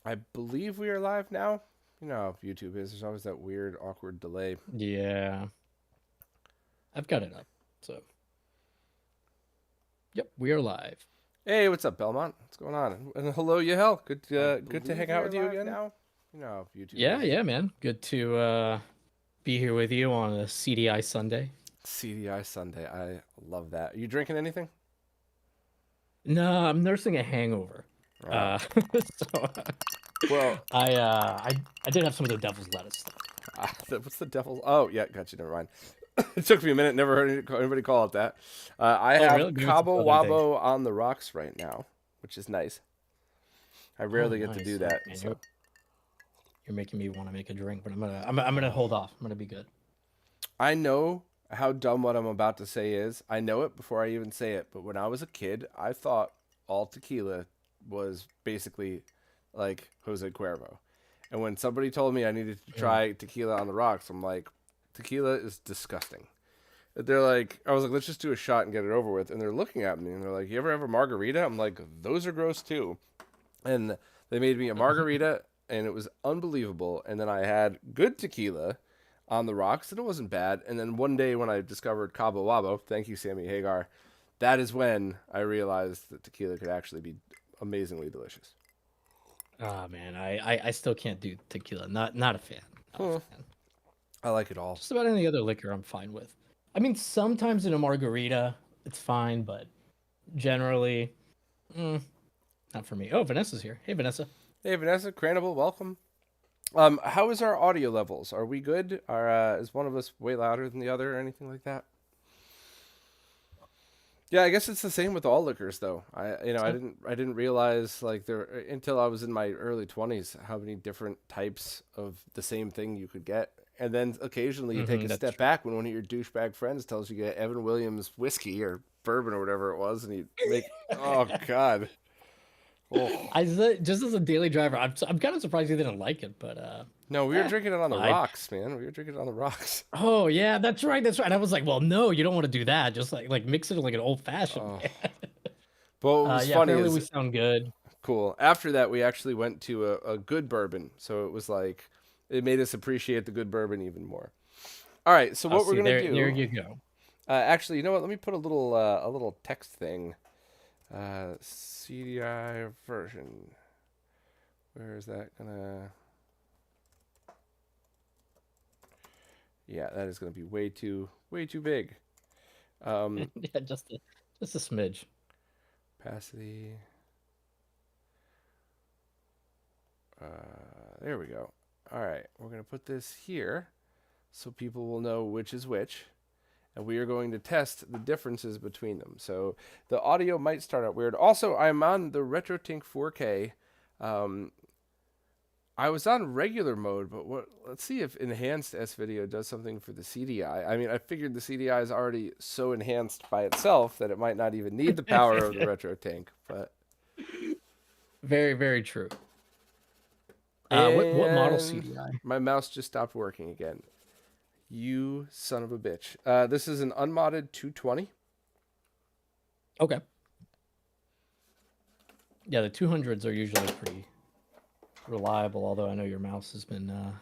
I believe we are live now. You know how YouTube is. There's always that weird, awkward delay. Yeah, I've got it up. So, yep, we are live. Hey, what's up, Belmont? What's going on? And hello, Yahel. Good to hang out with you again. Now. You know how YouTube Yeah, is. yeah, man. Good to be here with you on a CDI Sunday. CDI Sunday. I love that. Are you drinking anything? No, I'm nursing a hangover. Oh. So Well, I did have some of the devil's lettuce though. what's the devil's? Oh, yeah, gotcha. Never mind. It took me a minute. Never heard anybody call it that. I Oh, really? have Maybe it's Cabo other things. Wabo on the rocks right now, which is nice. I Oh, rarely get to do nice. Oh, that. man, So you're making me want to make a drink, but I'm gonna hold off. I'm gonna be good. I know how dumb what I'm about to say is. I know it before I even say it. But when I was a kid, I thought all tequila was basically like Jose Cuervo. And when somebody told me I needed to Mm. try tequila on the rocks, I'm like, tequila is disgusting. They're like, I was like, let's just do a shot and get it over with. And they're looking at me and they're like, you ever have a margarita? I'm like, those are gross too. And they made me a margarita and it was unbelievable. And then I had good tequila on the rocks and it wasn't bad. And then one day when I discovered Cabo Wabo, thank you, Sammy Hagar, that is when I realized that tequila could actually be amazingly delicious. Oh man, I still can't do tequila. Not a fan. Not a Huh. fan. I like it all. Just about any other liquor I'm fine with. I mean, sometimes in a margarita, it's fine, but generally, mm, not for me. Oh, Vanessa's here. Hey, Vanessa. Hey, Vanessa, Cranable, welcome. How is our audio levels? Are we good? Is one of us way louder than the other or anything like that? Yeah, I guess it's the same with all liquors, though. I didn't realize like there until I was in my early 20s how many different types of the same thing you could get. And then occasionally you take a That's step true. back when one of your douchebag friends tells you get Evan Williams whiskey or bourbon or whatever it was, and you make oh god, oh Just as a daily driver, I'm kind of surprised you didn't like it, but no, we were drinking it on the I. rocks, man. We were drinking it on the rocks. Oh yeah, that's right, that's right. And I was like, well, no, you don't want to do that. Just like mix it like an old fashioned. Oh, but what was Yeah, funny apparently we is sound good. cool. After that, we actually went to a good bourbon, so it was like it made us appreciate the good bourbon even more. All right, so I'll what we're see. gonna There do? you go. Actually, you know what? Let me put a little text thing. CDI version. Where is that gonna? Yeah, that is gonna be way too big. Um, Yeah, just a smidge. Opacity. There we go. All right, we're gonna put this here so people will know which is which. And we are going to test the differences between them. So the audio might start out weird. Also, I'm on the RetroTink 4K. Um, I was on regular mode, but what? Let's see if enhanced S video does something for the CDI. I mean, I figured the CDI is already so enhanced by itself that it might not even need the power of the RetroTink. But Very, very true. What model and CDI? my mouse just stopped working again. You son of a bitch. This is an unmodded 220. Okay. Yeah, the 200s are usually pretty reliable, although I know your mouse has been a little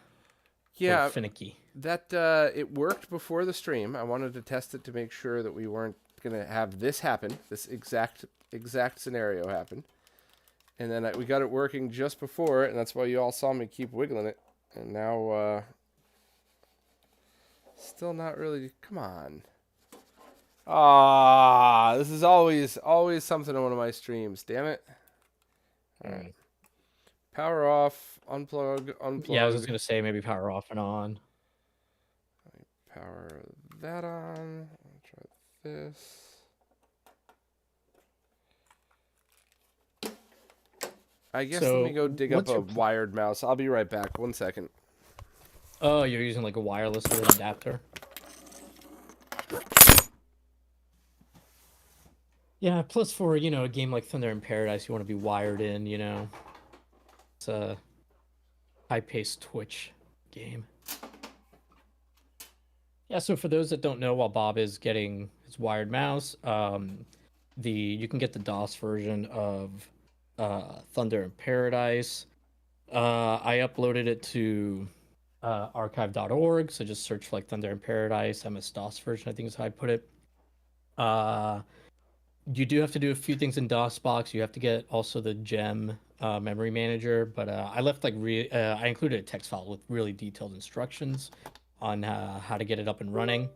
Yeah, finicky. that it worked before the stream. I wanted to test it to make sure that we weren't gonna have this happen, this exact scenario happen. And then we got it working just before it, and that's why you all saw me keep wiggling it. And now, still not really. Come on. Ah, this is always something on one of my streams. Damn it. All right. Mm. Power off. Unplug. Yeah, I was just Unplug. gonna say maybe power off and on. Power that on. I'll try this. I guess let me So go dig up what's a your wired mouse. I'll be right back. 1 second. Oh, you're using like a wireless or an adapter? Yeah, plus for, a game like Thunder in Paradise, you want to be wired in. It's a high-paced Twitch game. Yeah, so for those that don't know, while Bob is getting his wired mouse, you can get the DOS version of Thunder in Paradise. I uploaded it to archive.org. So just search like Thunder in Paradise, MS-DOS version, I think is how I put it. You do have to do a few things in DOSBox. You have to get also the gem memory manager, but I left like I included a text file with really detailed instructions on how to get it up and running.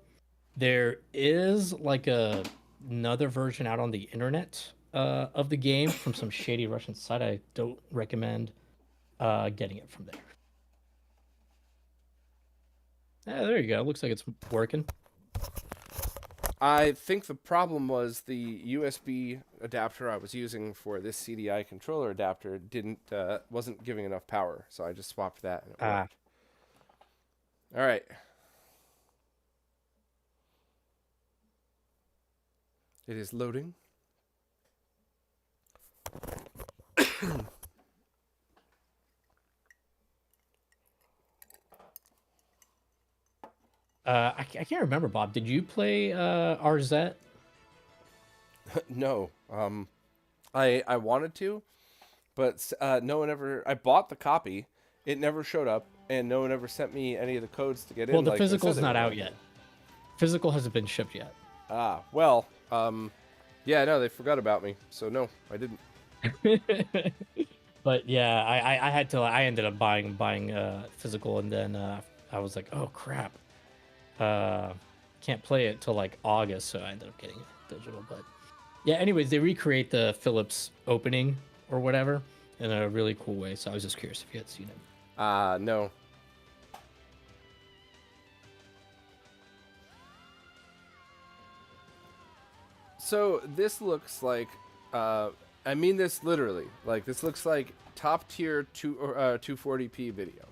There is like another version out on the internet of the game from some shady Russian site. I don't recommend getting it from there. There you go. Looks like it's working. I think the problem was the USB adapter I was using for this CDI controller adapter wasn't giving enough power, so I just swapped that and it worked. All right. It is loading. I can't remember, Bob. Did you play RZ? No. I wanted to, but no one ever. I bought the copy. It never showed up, and no one ever sent me any of the codes to get in. Well, the like they said physical's they not would. out yet. Physical hasn't been shipped yet. Well, yeah, no, they forgot about me, so no, I didn't. But yeah, I had to. I ended up buying physical, and then I was like, oh crap, can't play it till like August, so I ended up getting it digital. But yeah, anyways, they recreate the Philips opening or whatever in a really cool way. So I was just curious if you had seen it. No. So this looks like, I mean this literally. Like this looks like top tier 240p video.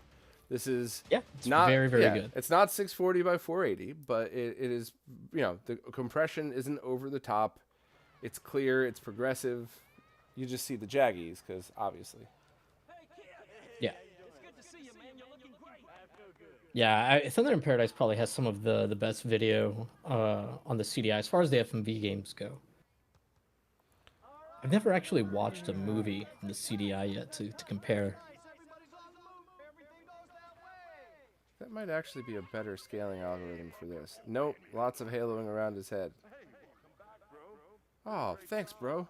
This is It's not very good. It's not 640 by 480, but it is, the compression isn't over the top. It's clear. It's progressive. You just see the jaggies because obviously. Yeah. Yeah, Thunder in Paradise probably has some of the best video on the CDI as far as the FMV games go. I've never actually watched a movie on the CDI yet to compare. That might actually be a better scaling algorithm for this. Nope, lots of haloing around his head. Oh, thanks, bro.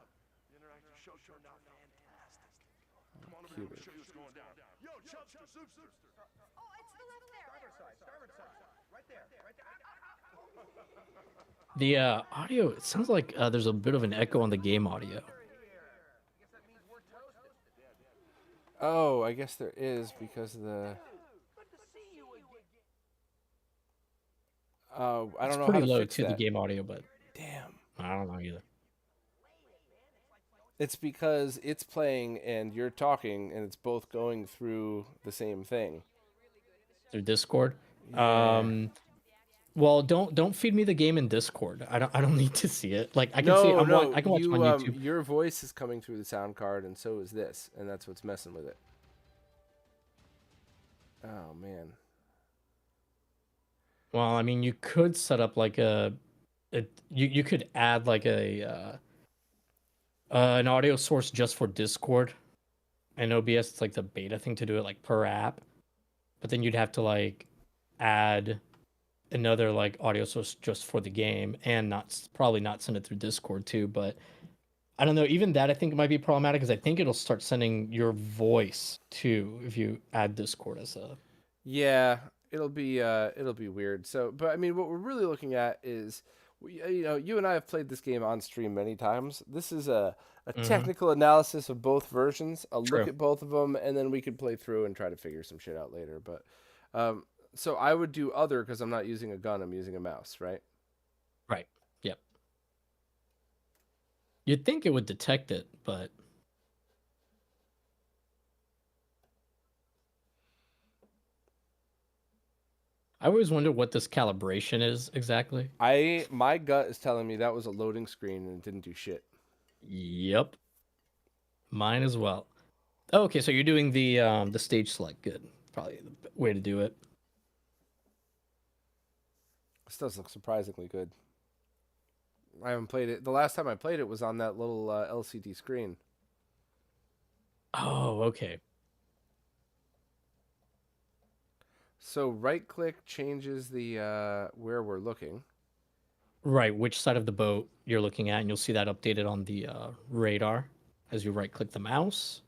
Cubic. The audio, it sounds like there's a bit of an echo on the game audio. Oh, I guess there is because of the... Oh, I don't know how to fix that. It's pretty low to the game audio, but... Damn. I don't know either. It's because it's playing and you're talking and it's both going through the same thing. Through Discord? Yeah. Well, don't feed me the game in Discord. I don't need to see it. Like I can see I can watch it on YouTube. Your voice is coming through the sound card and so is this, and that's what's messing with it. Oh man. Well, I mean, you could set up like you could add like an audio source just for Discord. And OBS, it's like the beta thing to do it like per app. But then you'd have to like add another like audio source just for the game and probably not send it through Discord too. But I don't know. Even that I think might be problematic because I think it'll start sending your voice too if you add Discord as a. Yeah, it'll be weird. So, but I mean, what we're really looking at is, you and I have played this game on stream many times. This is a technical analysis of both versions, a look at both of them, and then we could play through and try to figure some shit out later. But, so I would do other because I'm not using a gun, I'm using a mouse, right? Right. Yep. You'd think it would detect it, but. I always wonder what this calibration is exactly. My gut is telling me that was a loading screen and it didn't do shit. Yep. Mine as well. Oh, okay, so you're doing the stage select. Good. Probably the way to do it. This does look surprisingly good. I haven't played it. The last time I played it was on that little LCD screen. Oh, okay. So right click changes the where we're looking. Right, which side of the boat you're looking at, and you'll see that updated on the radar as you right click the mouse.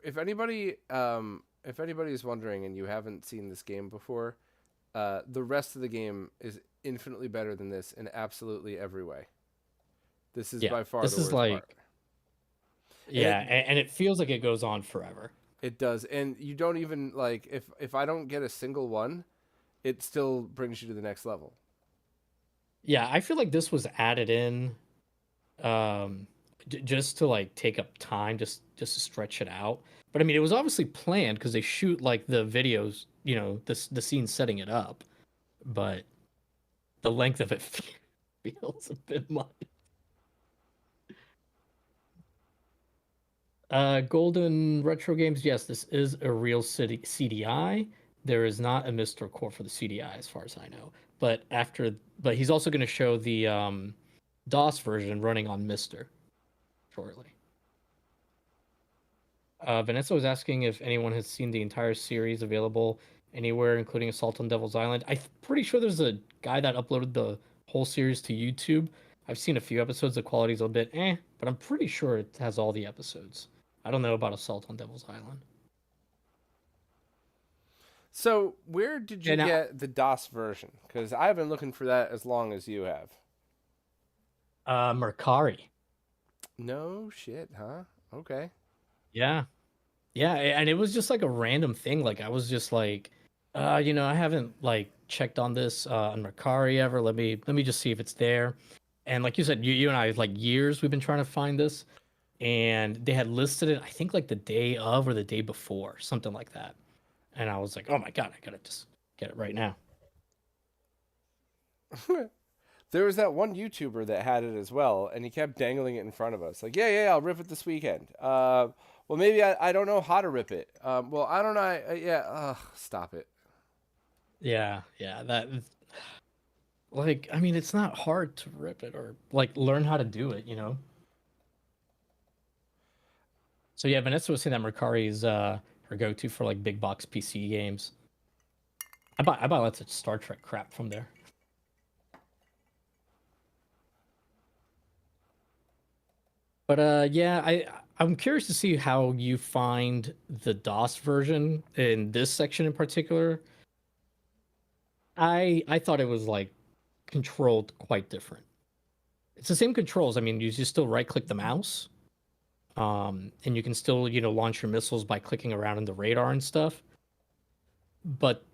If anybody is wondering and you haven't seen this game before, the rest of the game is infinitely better than this in absolutely every way. This is Yeah, by far this the is worst part. like, yeah, and it feels like it goes on forever. It does, and you don't even like if I don't get a single one, it still brings you to the next level. Yeah, I feel like this was added in um just to like take up time, just to stretch it out. But I mean, it was obviously planned because they shoot like the videos, the scene setting it up, but the length of it feels a bit much. Golden Retro Games, yes, this is a real city CDI. There is not a MiSTer core for the CDI as far as I know. But he's also going to show the DOS version running on MiSTer shortly. Vanessa was asking if anyone has seen the entire series available anywhere, including Assault on Devil's Island. I'm pretty sure there's a guy that uploaded the whole series to YouTube. I've seen a few episodes. The quality's a bit but I'm pretty sure it has all the episodes. I don't know about Assault on Devil's Island. So where did you And get the DOS version? Because I've been looking for that as long as you have. Mercari. No shit, huh? Okay. Yeah. Yeah, and it was just like a random thing. Like I was just like, I haven't like checked on this on Mercari ever. Let me just see if it's there. And like you said, you and I like years we've been trying to find this, and they had listed it, I think like the day of or the day before, something like that. And I was like, oh my god, I gotta just get it right now. There was that one YouTuber that had it as well, and he kept dangling it in front of us. Like, yeah, I'll rip it this weekend. Well, maybe I don't know how to rip it. Well, I don't know. Yeah, stop it. Yeah, that like I mean it's not hard to rip it or like learn how to do it. So yeah, Vanessa was saying that Mercari is her go-to for like big box PC games. I buy lots of Star Trek crap from there. But yeah, I'm curious to see how you find the DOS version in this section in particular. I thought it was like controlled quite different. It's the same controls. I mean, you just still right click the mouse. And you can still, launch your missiles by clicking around in the radar and stuff. But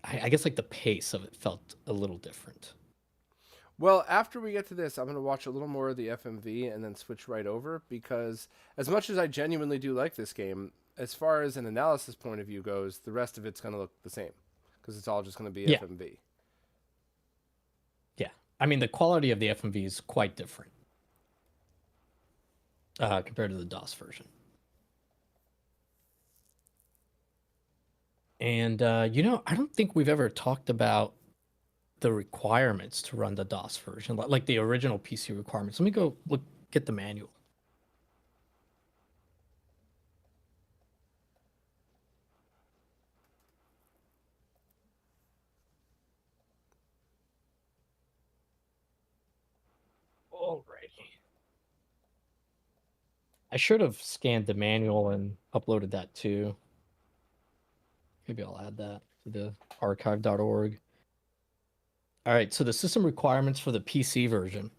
I guess like the pace of it felt a little different. Well, after we get to this, I'm going to watch a little more of the FMV and then switch right over because, as much as I genuinely do like this game, as far as an analysis point of view goes, the rest of it's going to look the same because it's all just going to be Yeah, FMV. yeah. I mean, the quality of the FMV is quite different compared to the DOS version. And I don't think we've ever talked about the requirements to run the DOS version, like the original PC requirements. Let me go look get the manual. Alrighty. I should have scanned the manual and uploaded that too. Maybe I'll add that to the archive.org. All right, so the system requirements for the PC version.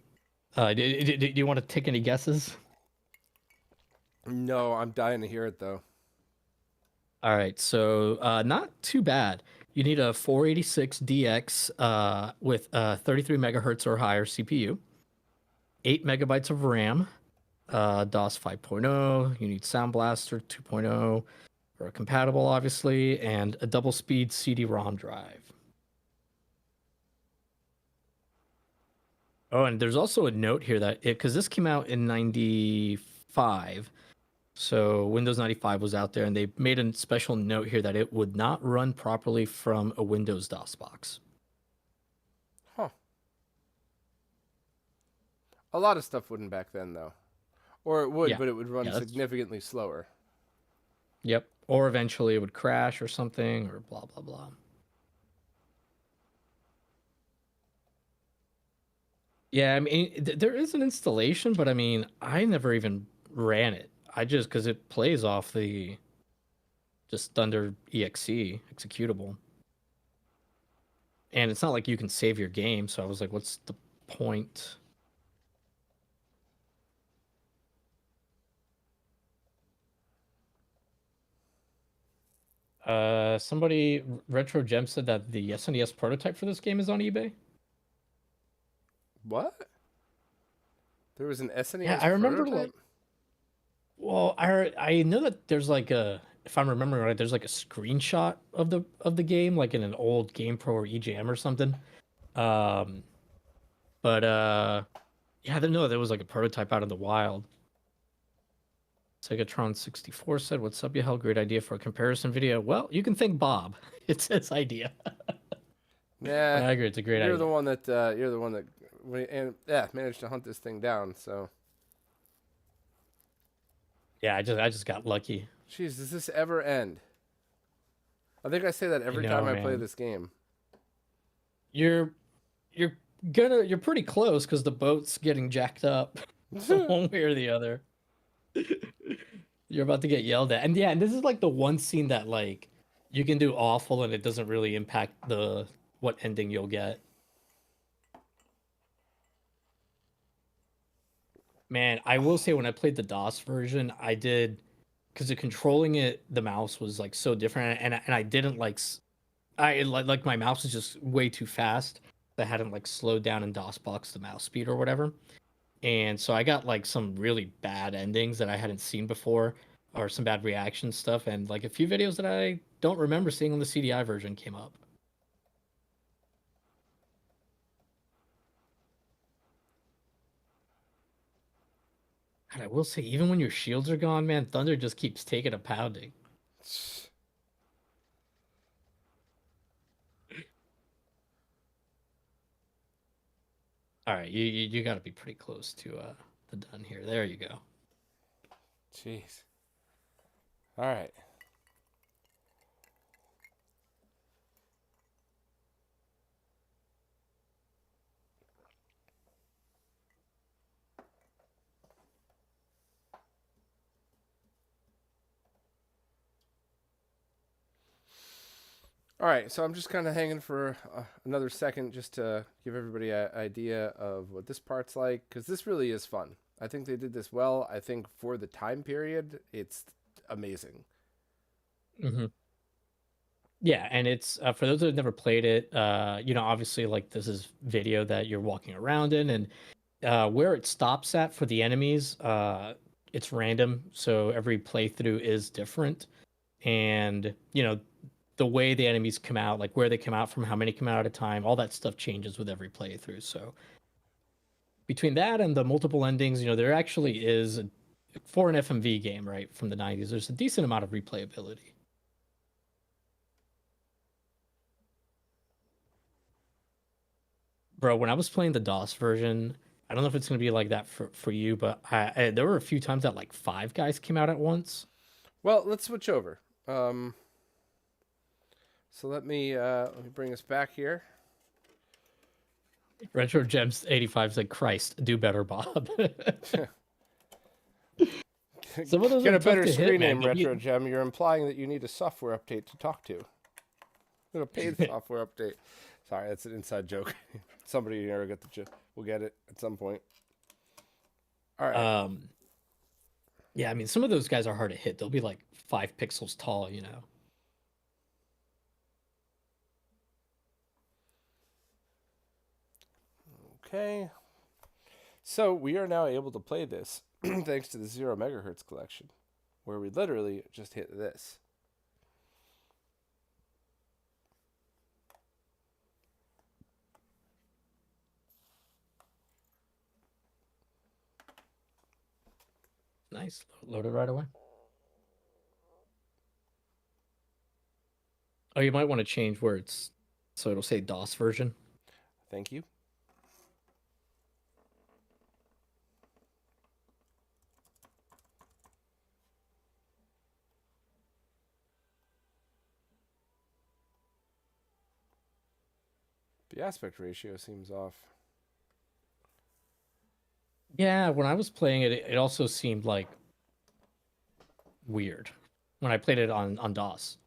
Do you want to take any guesses? No, I'm dying to hear it though. All right, so not too bad. You need a 486DX with 33 megahertz or higher CPU, 8 megabytes of RAM, DOS 5.0. You need Sound Blaster 2.0 or compatible, obviously, and a double speed CD-ROM drive. Oh, and there's also a note here that because this came out in 95, so Windows 95 was out there, and they made a special note here that it would not run properly from a Windows DOSBox. Huh. A lot of stuff wouldn't back then though. Or it would, Yeah. but it would run Yeah, that's significantly slower. yep. Or eventually it would crash or something or blah blah blah. Yeah, I mean there is an installation, but I mean I never even ran it. I just because it plays off the just Thunder exe executable, and it's not like you can save your game. So I was like, what's the point? Somebody Retro Gem said that the SNES prototype for this game is on eBay. What? There was an Yeah, SNES I remember like prototype? well, I know that there's like a if I'm remembering right, there's like a screenshot of the game, like in an old GamePro or EJM or something. Um, but yeah, I didn't know there was like a prototype out in the wild. Segatron 64 said, "What's up, Yahel? Great idea for a comparison video." Well, you can thank Bob. It's his idea, but Nah, I agree, it's a great you're idea. the one that managed to hunt this thing down. So, Yeah, I just got lucky. jeez, does this ever end? I think I say that I every time know, I play man. this game. You're you're you're pretty close because the boat's getting jacked up one way or the other. You're about to get yelled at. And yeah, and this is like the one scene that like you can do awful and it doesn't really impact the what ending you'll get. Man, I will say when I played the DOS version, I did because the controlling it, the mouse was like so different, and I didn't like I like my mouse is just way too fast. I hadn't like slowed down in DOSBox the mouse speed or whatever. And so I got like some really bad endings that I hadn't seen before, or some bad reaction stuff, and like a few videos that I don't remember seeing on the CDI version came up. And I will say, even when your shields are gone, man, Thunder just keeps taking a pounding. All right, you got to be pretty close to the done here. There you go. Jeez. All right. All right, so I'm just kind of hanging for another second just to give everybody an idea of what this part's like, because this really is fun. I think they did this well. I think for the time period, it's amazing. Hmm. Yeah, and it's for those that have never played it. You know, obviously, like this is video that you're walking around in, and where it stops at for the enemies, it's random, so every playthrough is different, and you know the way the enemies come out, like where they come out from, how many come out at a time, all that stuff changes with every playthrough. So between that and the multiple endings, you know, there actually is for an FMV game, right, from the 90s, there's a decent amount of replayability. Bro, when I was playing the DOS version, I don't know if it's gonna be like that for you, but there were a few times that like five guys came out at once. Well, let's switch over. So let me bring us back here. Retro Gems 85 said, Christ, do better, Bob. Some of those Get are a tough better to hit, screen man. name, But Retro Gem. You're implying that you need a software update to talk to. A paid software update. Sorry, that's an inside joke. Somebody here will get the joke. We'll get it at some point. All right. um, yeah, I mean, some of those guys are hard to hit. They'll be like 5 pixels tall, you know. Okay. So we are now able to play this thanks to the 0 MHz collection, where we literally just hit this. Nice, loaded right away. Oh, you might want to change where it's so it'll say DOS version. Thank you. The aspect ratio seems off. Yeah, when I was playing it, it also seemed like weird when I played it on DOS.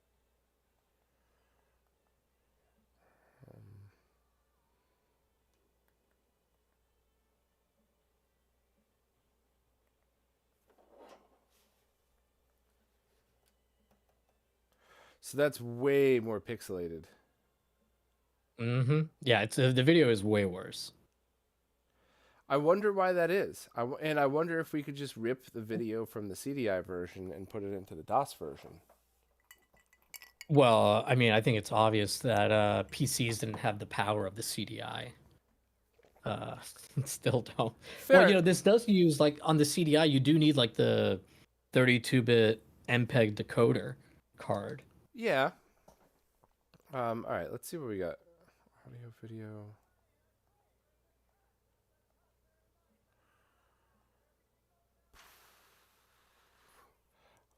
So that's way more pixelated. Mm-hmm. Yeah, it's the video is way worse. I wonder why that is. And I wonder if we could just rip the video from the CDI version and put it into the DOS version. Well, I mean, I think it's obvious that PCs didn't have the power of the CDI. Uh, still don't. Well, Fair. this does use like on the CDI, you do need like the 32-bit MPEG decoder card. Yeah. All right, let's see what we got. Audio, video.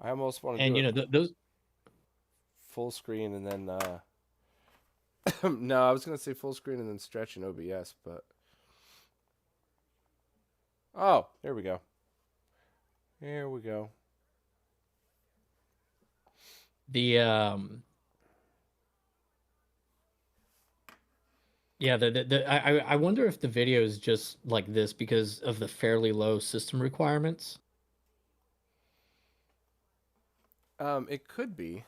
I almost want to And do it those. full screen and then no, I was gonna say full screen and then stretch in OBS, but oh, there we go. Here we go. The yeah, I wonder if the video is just like this because of the fairly low system requirements. It could be.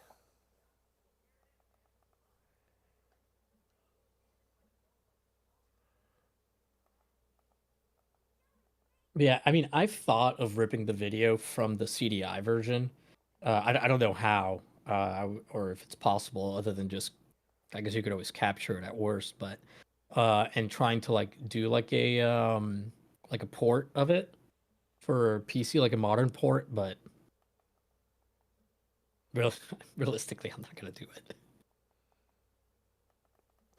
Yeah, I mean, I've thought of ripping the video from the CDI version. I don't know how, or if it's possible, other than just, I guess you could always capture it at worst, but and trying to like do like a port of it for PC, like a modern port, but real, realistically, I'm not gonna do it.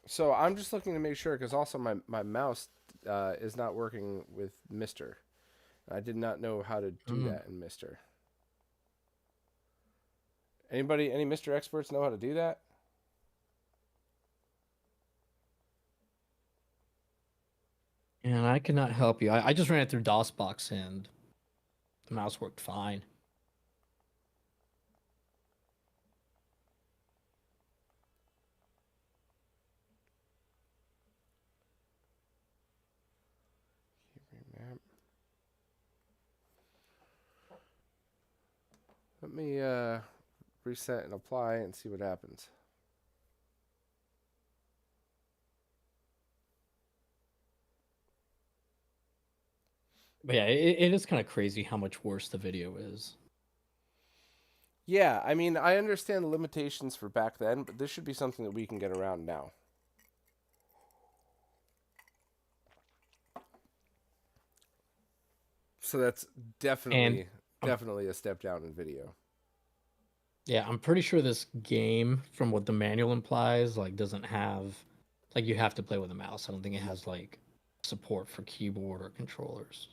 So I'm just looking to make sure because also my mouse is not working with MiSTer. I did not know how to do that in MiSTer. Any MiSTer experts know how to do that? And I cannot help you. I just ran it through DOSBox and the mouse worked fine. Let me reset and apply and see what happens. But yeah, it is kind of crazy how much worse the video is. Yeah, I mean, I understand the limitations for back then, but this should be something that we can get around now. So that's definitely definitely a step down in video. Yeah, I'm pretty sure this game, from what the manual implies, like doesn't have, like you have to play with a mouse. I don't think it has like support for keyboard or controllers.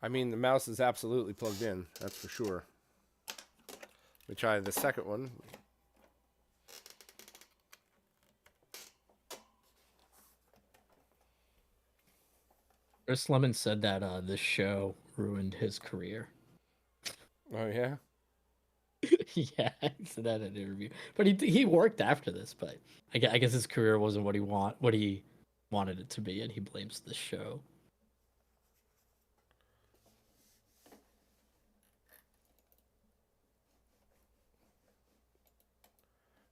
I mean, the mouse is absolutely plugged in, that's for sure. We try the second one. Chris Lemon said that this show ruined his career. Oh yeah. Yeah, he said that in an interview. But he worked after this, but I guess his career wasn't what he wanted it to be, and he blames the show.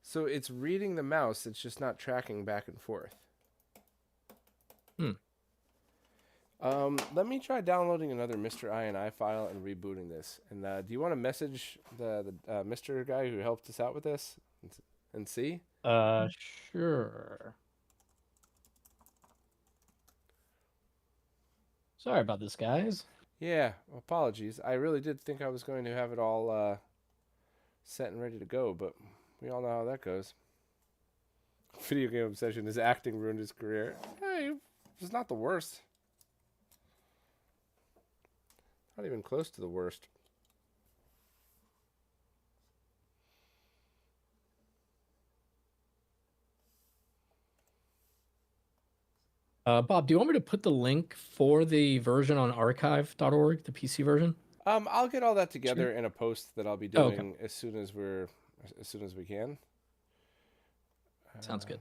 So it's reading the mouse, it's just not tracking back and forth. Let me try downloading another Mr. INI file and rebooting this. And do you want to message the Mr. guy who helped us out with this and see? Sure. Sorry about this, guys. Yeah, apologies. I really did think I was going to have it all set and ready to go, but we all know how that goes. Video game obsession. His acting ruined his career. Hey, it's not the worst. Not even close to the worst. Bob, do you want me to put the link for the version on archive.org, the PC version? I'll get all that Sure. together in a post that I'll be Oh, okay. doing as soon as we can. Sounds good.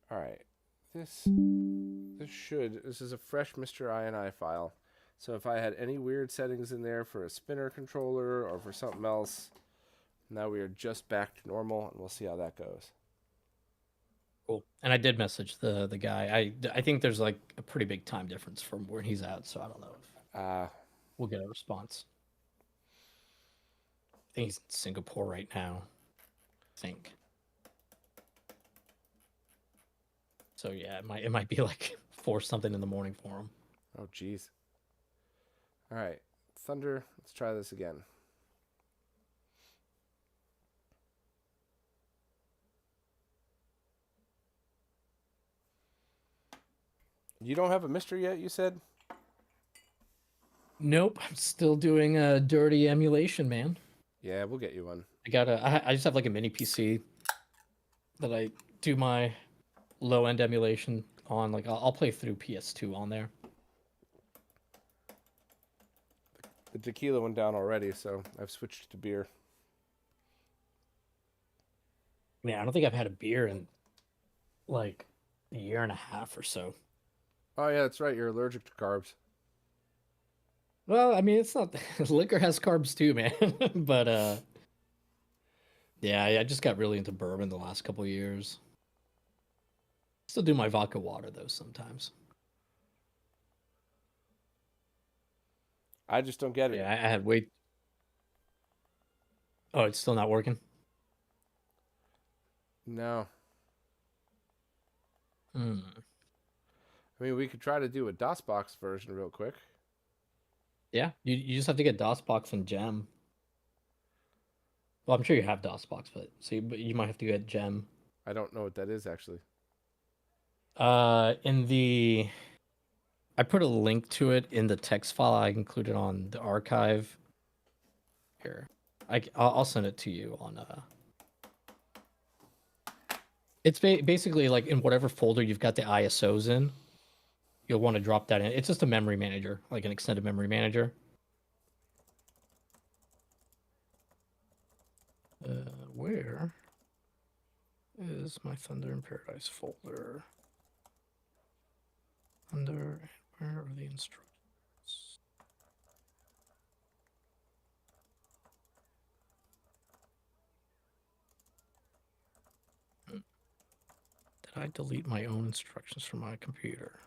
All right, this is a fresh Mr. INI file. So if I had any weird settings in there for a spinner controller or for something else, now we are just back to normal, and we'll see how that goes. Cool. And I did message the guy. I think there's like a pretty big time difference from where he's at, so I don't know if we'll get a response. I think he's in Singapore right now. I think. So yeah, it might be like 4 something in the morning for him. Oh geez. All right, Thunder. Let's try this again. You don't have a MiSTer yet, you said? Nope, I'm still doing a dirty emulation, man. Yeah, we'll get you one. I just have like a mini PC that I do my low end emulation on. Like I'll play through PS2 on there. The tequila went down already, so I've switched to beer. Man, I don't think I've had a beer in like a year and a half or so. Oh yeah, that's right. You're allergic to carbs. Well, I mean, it's not liquor has carbs too, man. But yeah, I just got really into bourbon the last couple of years. Still do my vodka water though sometimes. I just don't get it. Yeah, I had way. Oh, it's still not working. No. Hmm. I mean, we could try to do a DOSBox version real quick. Yeah, you just have to get DOSBox and Gem. Well, I'm sure you have DOSBox, but you might have to get Gem. I don't know what that is actually. In the I put a link to it in the text file I included on the archive. Here, I'll send it to you on. It's basically like in whatever folder you've got the ISOs in, you'll want to drop that in. It's just a memory manager, like an extended memory manager. Where is my Thunder in Paradise folder? Thunder, where are the instructions? Did I delete my own instructions from my computer?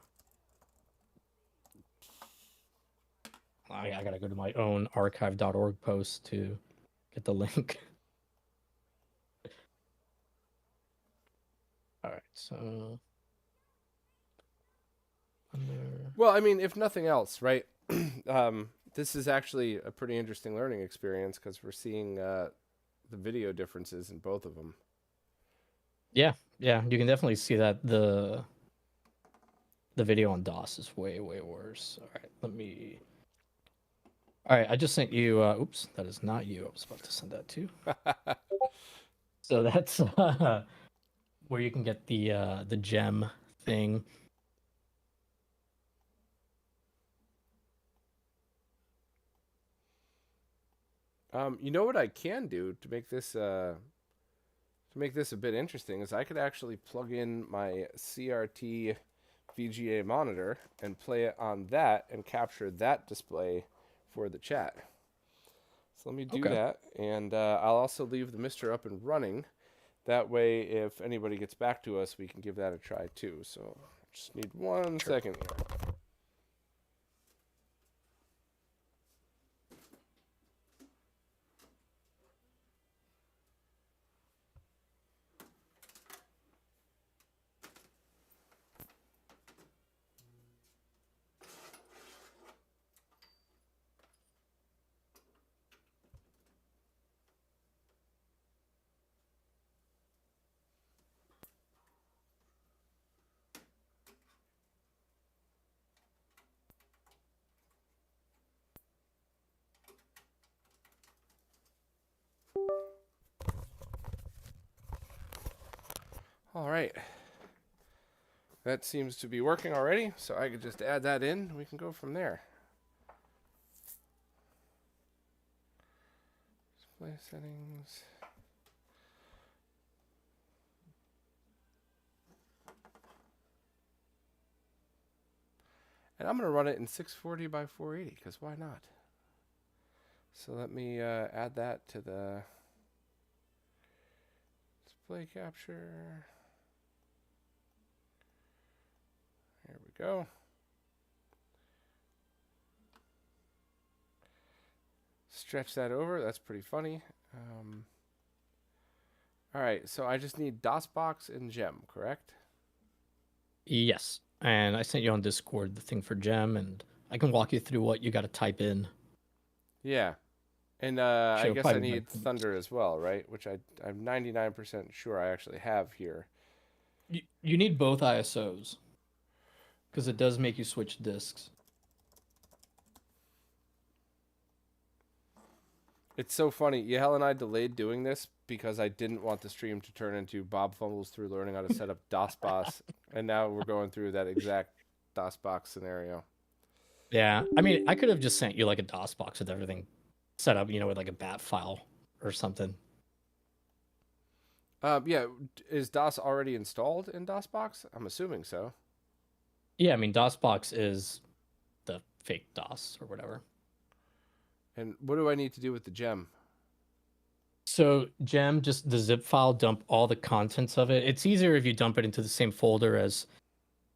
I gotta go to my own archive.org post to get the link. All right, so Well, I mean, if nothing else, right? This is actually a pretty interesting learning experience because we're seeing the video differences in both of them. yeah, you can definitely see that the video on DOS is way worse. All right, All right, I just sent you. Oops, that is not you. I was about to send that to. So that's where you can get the gem thing. You know what I can do to make this a bit interesting is I could actually plug in my CRT VGA monitor and play it on that and capture that display for the chat. So let me do that, and I'll also leave the MiSTer up and running. That way, if anybody gets back to us, we can give that a try too. So just need 1 second here. All right. That seems to be working already, so I could just add that in. We can go from there. Display settings. And I'm going to run it in 640 by 480, because why not? So let me add that to the display capture. There we go. Stretch that over. That's pretty funny. All right, so I just need DOSBox and gem, correct? Yes. And I sent you on Discord the thing for gem, and I can walk you through what you got to type in. Yeah. And I Show guess I probably need Thunder as well, right? Which I'm 99% sure I actually have here. You need both ISOs because it does make you switch disks. It's so funny. Yahel and I delayed doing this because I didn't want the stream to turn into Bob fumbles through learning how to set up DOSBox, and now we're going through that exact DOSBox scenario. Yeah, I mean, I could have just sent you like a DOSBox with everything set up, with like a bat file or something. Yeah, is DOS already installed in DOSBox? I'm assuming so. Yeah, I mean, DOSBox is the fake DOS or whatever. And what do I need to do with the gem? So gem, just the zip file, dump all the contents of it. It's easier if you dump it into the same folder as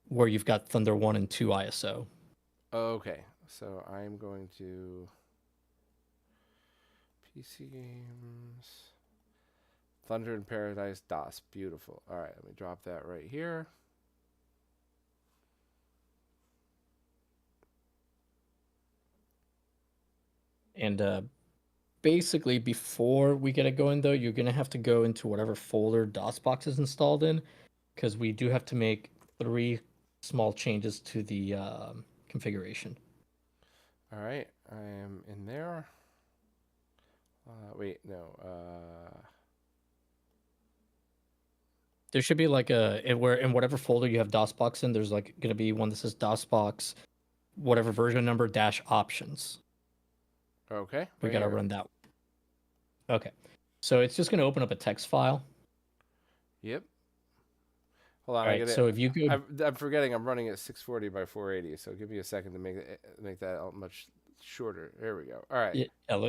where you've got Thunder 1 and 2 ISO. Okay, so I'm going to PC games, Thunder in Paradise, DOS. Beautiful. All right, let me drop that right here. And basically, before we get it going, though, you're going to have to go into whatever folder DOSBox is installed in, because we do have to make 3 small changes to the configuration. All right, I am in there. Wait, no. There should be like in whatever folder you have DOSBox in, there's like going to be one that says DOSBox, whatever version number - options. Okay. We right got to here. run that. Okay. So it's just going to open up a text file. Yep. Hold on. All right. So if you could, I'm forgetting I'm running at 640 by 480. So give me a second to make that much shorter. There we go. All right. yeah,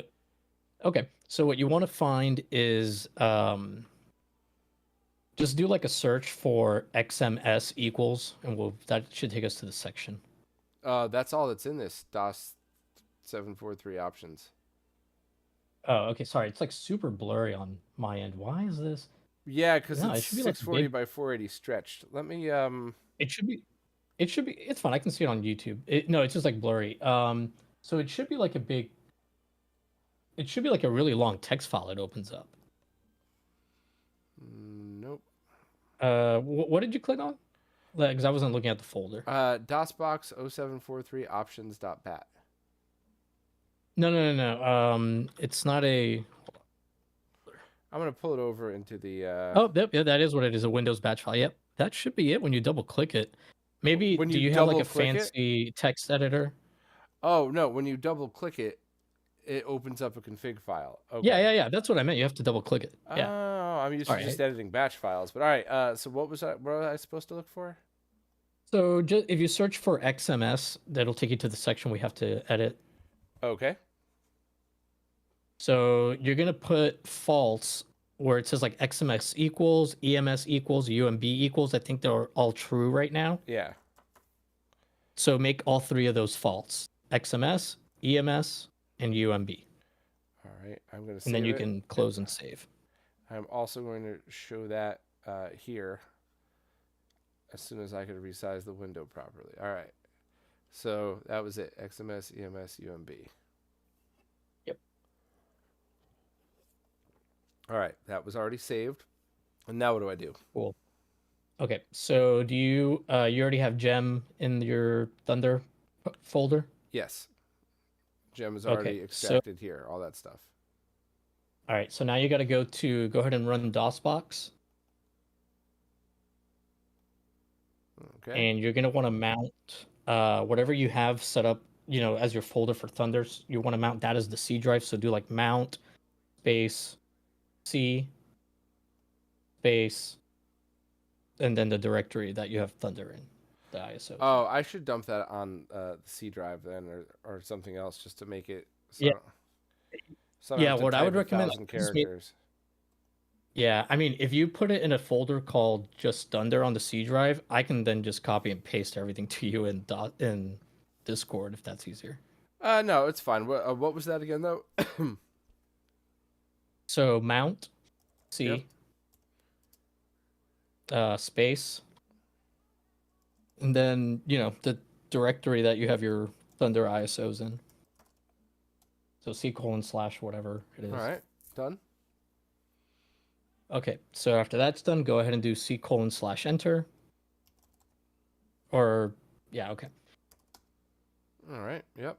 okay. So what you want to find is just do like a search for XMS equals, and that should take us to the section. That's all that's in this DOS 743 options. Oh, okay. Sorry, it's like super blurry on my end. Why is this? Yeah, because No, it's 640 by 480 stretched. Let me It should be. It's fine. I can see it on YouTube. No, it's just like blurry. So it should be like a big. It should be like a really long text file. It opens up. Nope. What did you click on? Because I wasn't looking at the folder. DOSBox 0743 options.bat. No. It's not a. I'm gonna pull it over into the. Oh, yep, yeah, that is what it is. A Windows batch file. Yep, that should be it when you double click it. Maybe when do you you have like a double-click it? fancy text editor? Oh no! When you double click it, it opens up a config file. Okay. Yeah. That's what I meant. You have to double click it. Yeah. Oh, I'm used to just editing batch files. But all right. So what was I supposed to look for? So just if you search for XMS, that'll take you to the section we have to edit. Okay. So you're gonna put false where it says like XMS equals, EMS equals, UMB equals. I think they're all true right now. Yeah. So make all 3 of those false: XMS, EMS, and UMB. All right. I'm gonna. And then you can close and save. I'm also going to show that here as soon as I can resize the window properly. All right. So that was it. XMS, EMS, UMB. Yep. All right. That was already saved. And now what do I do? Cool. Okay. So do you already have gem in your Thunder folder? Yes. Gem is already extracted here. All that stuff. All right. So now you got to go ahead and run DOSBox. Okay. and you're gonna want to mount whatever you have set up, as your folder for Thunders. You want to mount that as the C drive. So do like mount space C space, and then the directory that you have Thunder in, the ISOs. Oh, I should dump that on the C drive then, or something else, just to make it Yeah, so I don't yeah. have to What I type would a recommend, thousand characters. yeah, I mean, if you put it in a folder called just Thunder on the C drive, I can then just copy and paste everything to you in Discord if that's easier. No, it's fine. What was that again though? So mount Yep. C space, and then the directory that you have your Thunder ISOs in. So C:/ whatever it is. All right, done. Okay, so after that's done, go ahead and do C:/enter. Or yeah, okay. All right. Yep.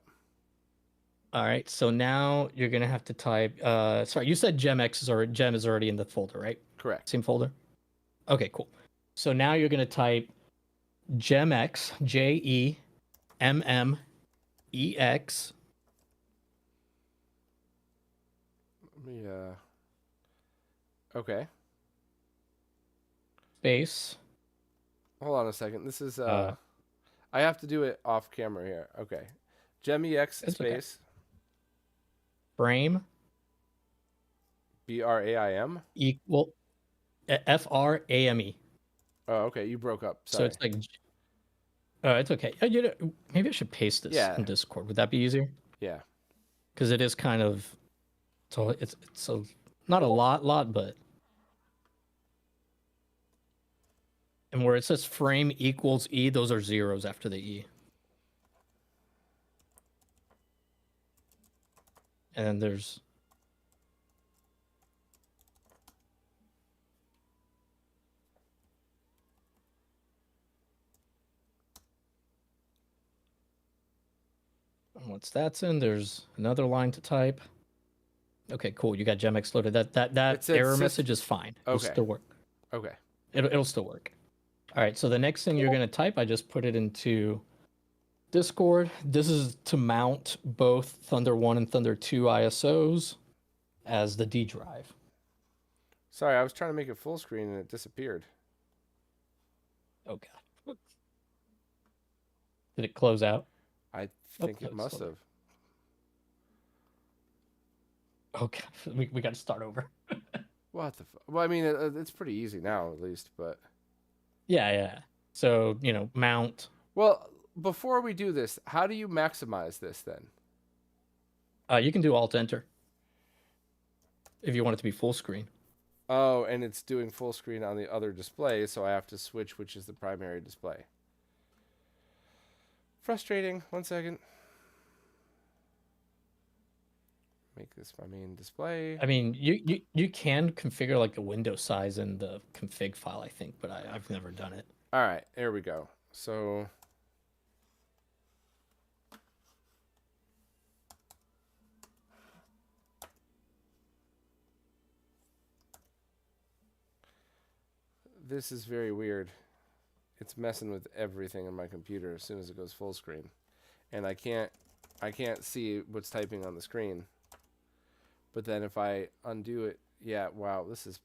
All right, so now you're gonna have to type. Sorry, you said gem is already in the folder, right? Correct. Same folder. Okay, cool. So now you're gonna type gemx GEMMEX. Let me. Okay. Space. Hold on a second. This is. I have to do it off camera here. Okay. GemEx It's okay. space Frame BRAIM. equal FRAME. Oh, okay. You broke up. So Sorry. it's like, oh, it's okay. Maybe I should paste this Yeah. in Discord. Would that be easier? Yeah. Because it is kind of, so it's a, not a lot, but. And where it says frame equals E, those are zeros after the E. And then there's. Once that's in, there's another line to type. Okay, cool. You got GemX loaded. That error message is fine. It'll Okay. still work. Okay. It'll still work. All right, so the next thing you're going to type, I just put it into Discord. This is to mount both Thunder 1 and Thunder 2 ISOs as the D drive. Sorry, I was trying to make it full screen and it disappeared. Oh, God. Did it close out? I think it must have. Okay, we got to start over. What the Well, I mean, it's pretty easy now, at least, but. Yeah. So, mount. Well, before we do this, how do you maximize this then? You can do Alt-Enter if you want it to be full screen. Oh, and it's doing full screen on the other display, so I have to switch which is the primary display. Frustrating. 1 second. Make this my main display. I mean, you can configure like the window size in the config file, I think, but I've never done it. All right, there we go. So this is very weird. It's messing with everything on my computer as soon as it goes full screen. And I can't see what's typing on the screen. But then if I undo it, yeah, wow, this is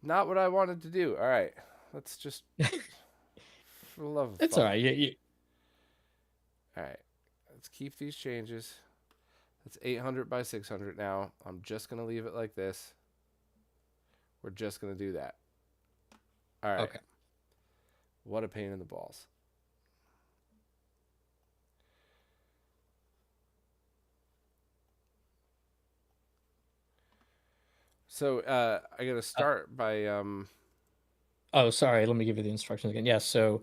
not what I wanted to do. All right, let's just, for the love of It's fuck. all right. All right, let's keep these changes. That's 800 by 600 now. I'm just going to leave it like this. We're just going to do that. All right. Okay. What a pain in the balls. So I got to start by Oh, sorry. Let me give you the instructions again. Yeah. So,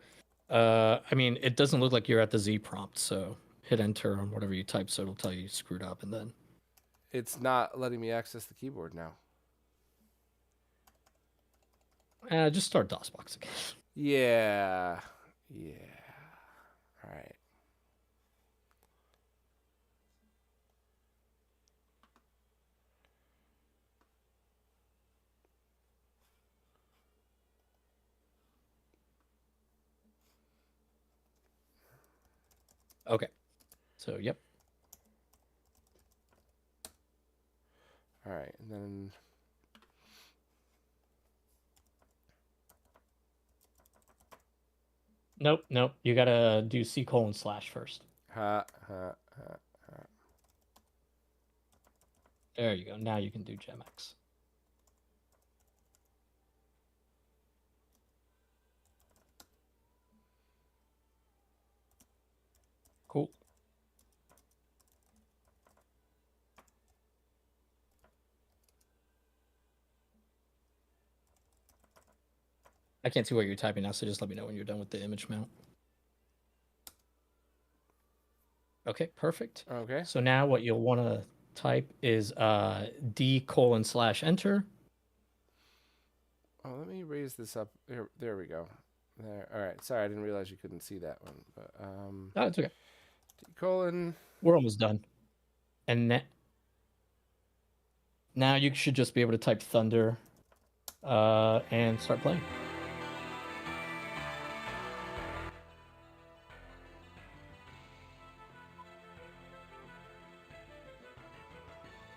I mean, it doesn't look like you're at the Z prompt. So hit enter on whatever you type, so it'll tell you screwed up, and then it's not letting me access the keyboard now. just start DOSBox again. Yeah. All right. Okay. So, yep. All right, and then Nope, nope. You gotta do C:// first. ha ha ha. There you go. Now you can do GemX. Cool. I can't see what you're typing now, so just let me know when you're done with the image mount. Okay, perfect. Okay. So now what you'll want to type is D:/enter. Oh, let me raise this up. There we go. There. All right. Sorry, I didn't realize you couldn't see that one. But Oh, it's okay. D:/. We're almost done. And now you should just be able to type Thunder and start playing.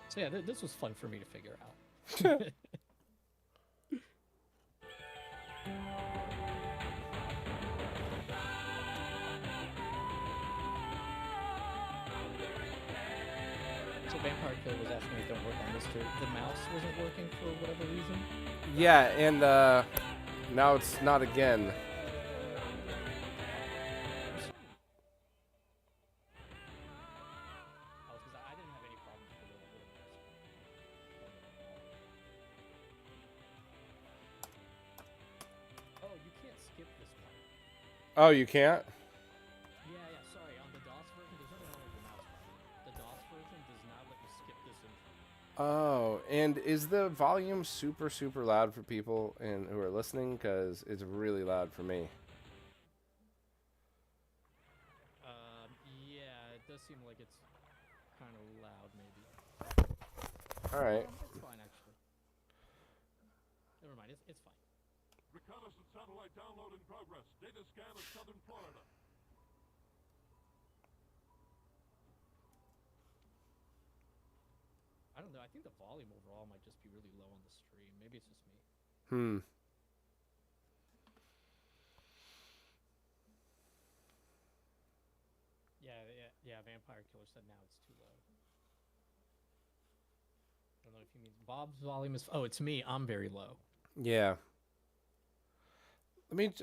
So yeah, this was fun for me to figure out. So Vampire Killer was asking me if it don't work on MiSTer. The mouse wasn't working for whatever reason. Yeah, and now it's not again. Oh, because I didn't have any problems with the mouse. Oh, you can't skip this part. Oh, you can't? Yeah, sorry. On the DOS version, there's nothing wrong with the mouse button. The DOS version does not let you skip this intro. Oh, and is the volume super, super loud for people who are listening? Because it's really loud for me. Yeah, it does seem like it's kind of loud, maybe. All right. It's fine, actually. Never mind, it's fine. Reconnaissance satellite download in progress. Data scan of southern Florida. I don't know. I think the volume overall might just be really low on the stream. Maybe it's just me. Yeah. Vampire Killer said now it's too low. I don't know if he means Bob's volume is. Oh, it's me. I'm very low. Yeah.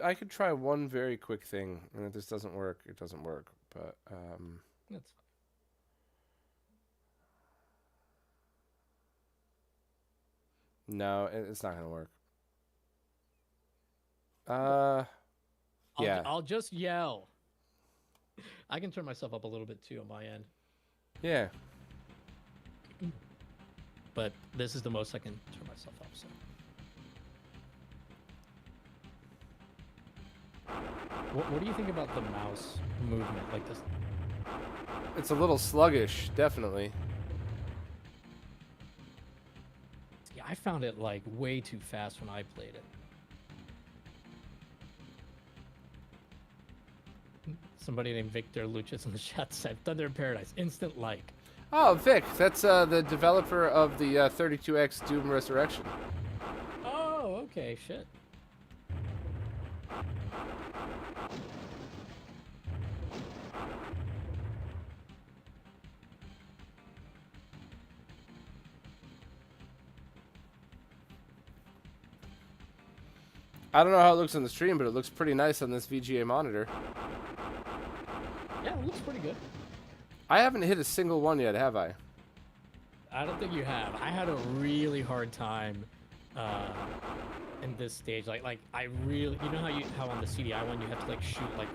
I could try one very quick thing, and if this doesn't work, it doesn't work. But That's fine. no, it's not gonna work. Yeah. I'll just yell. I can turn myself up a little bit too on my end. Yeah. But this is the most I can turn myself up, so. What do you think about the mouse movement like this? It's a little sluggish, definitely. Yeah, I found it like way too fast when I played it. Somebody named Victor Luchas in the chat said Thunder in Paradise, instant like. Oh, Vic, that's the developer of the 32X Doom Resurrection. Oh, okay, shit. I don't know how it looks on the stream, but it looks pretty nice on this VGA monitor. Yeah, it looks pretty good. I haven't hit a single one yet, have I? I don't think you have. I had a really hard time in this stage. Like I really, you know how on the CDI one you have to like shoot like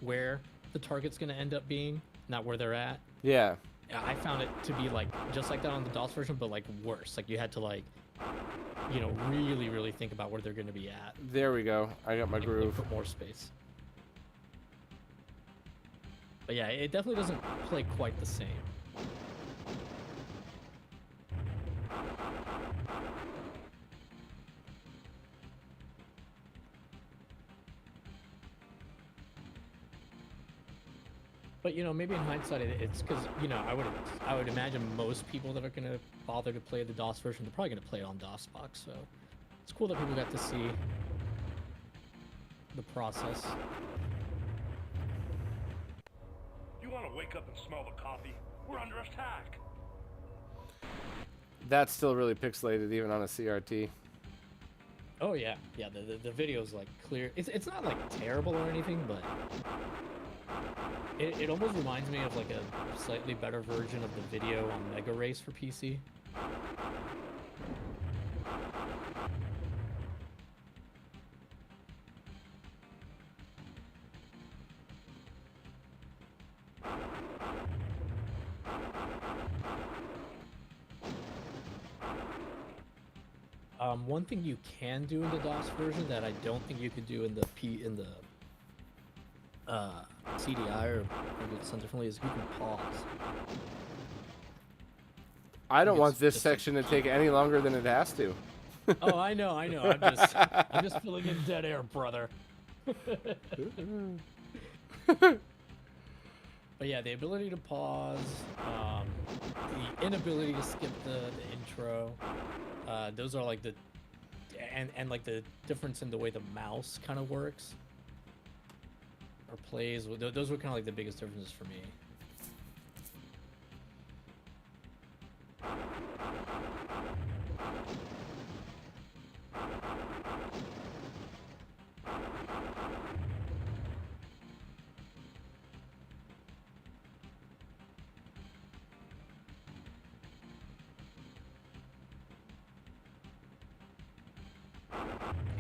where the target's gonna end up being, not where they're at. Yeah. Yeah, I found it to be like just like that on the DOS version, but like worse. Like you had to like, you know, really think about where they're gonna be at. There we go. I got my Like, groove. put more space. But yeah, it definitely doesn't play quite the same. But maybe in hindsight, it's because I would imagine most people that are gonna bother to play the DOS version, they're probably gonna play it on DOSBox. So it's cool that people got to see the process. You want to wake up and smell the coffee? We're under attack. That's still really pixelated even on a CRT. Oh yeah, the video's like clear. It's not like terrible or anything, but it almost reminds me of like a slightly better version of the video on Mega Race for PC. One thing you can do in the DOS version that I don't think you could do in the CDI or maybe it's done differently is you can pause. I don't want It's this just like section to take any longer than it has to. Oh, I know. I'm just filling in dead air, brother. But yeah, the ability to pause, the inability to skip the intro, those are like and like the difference in the way the mouse kind of works or plays. Those were kind of like the biggest differences for me.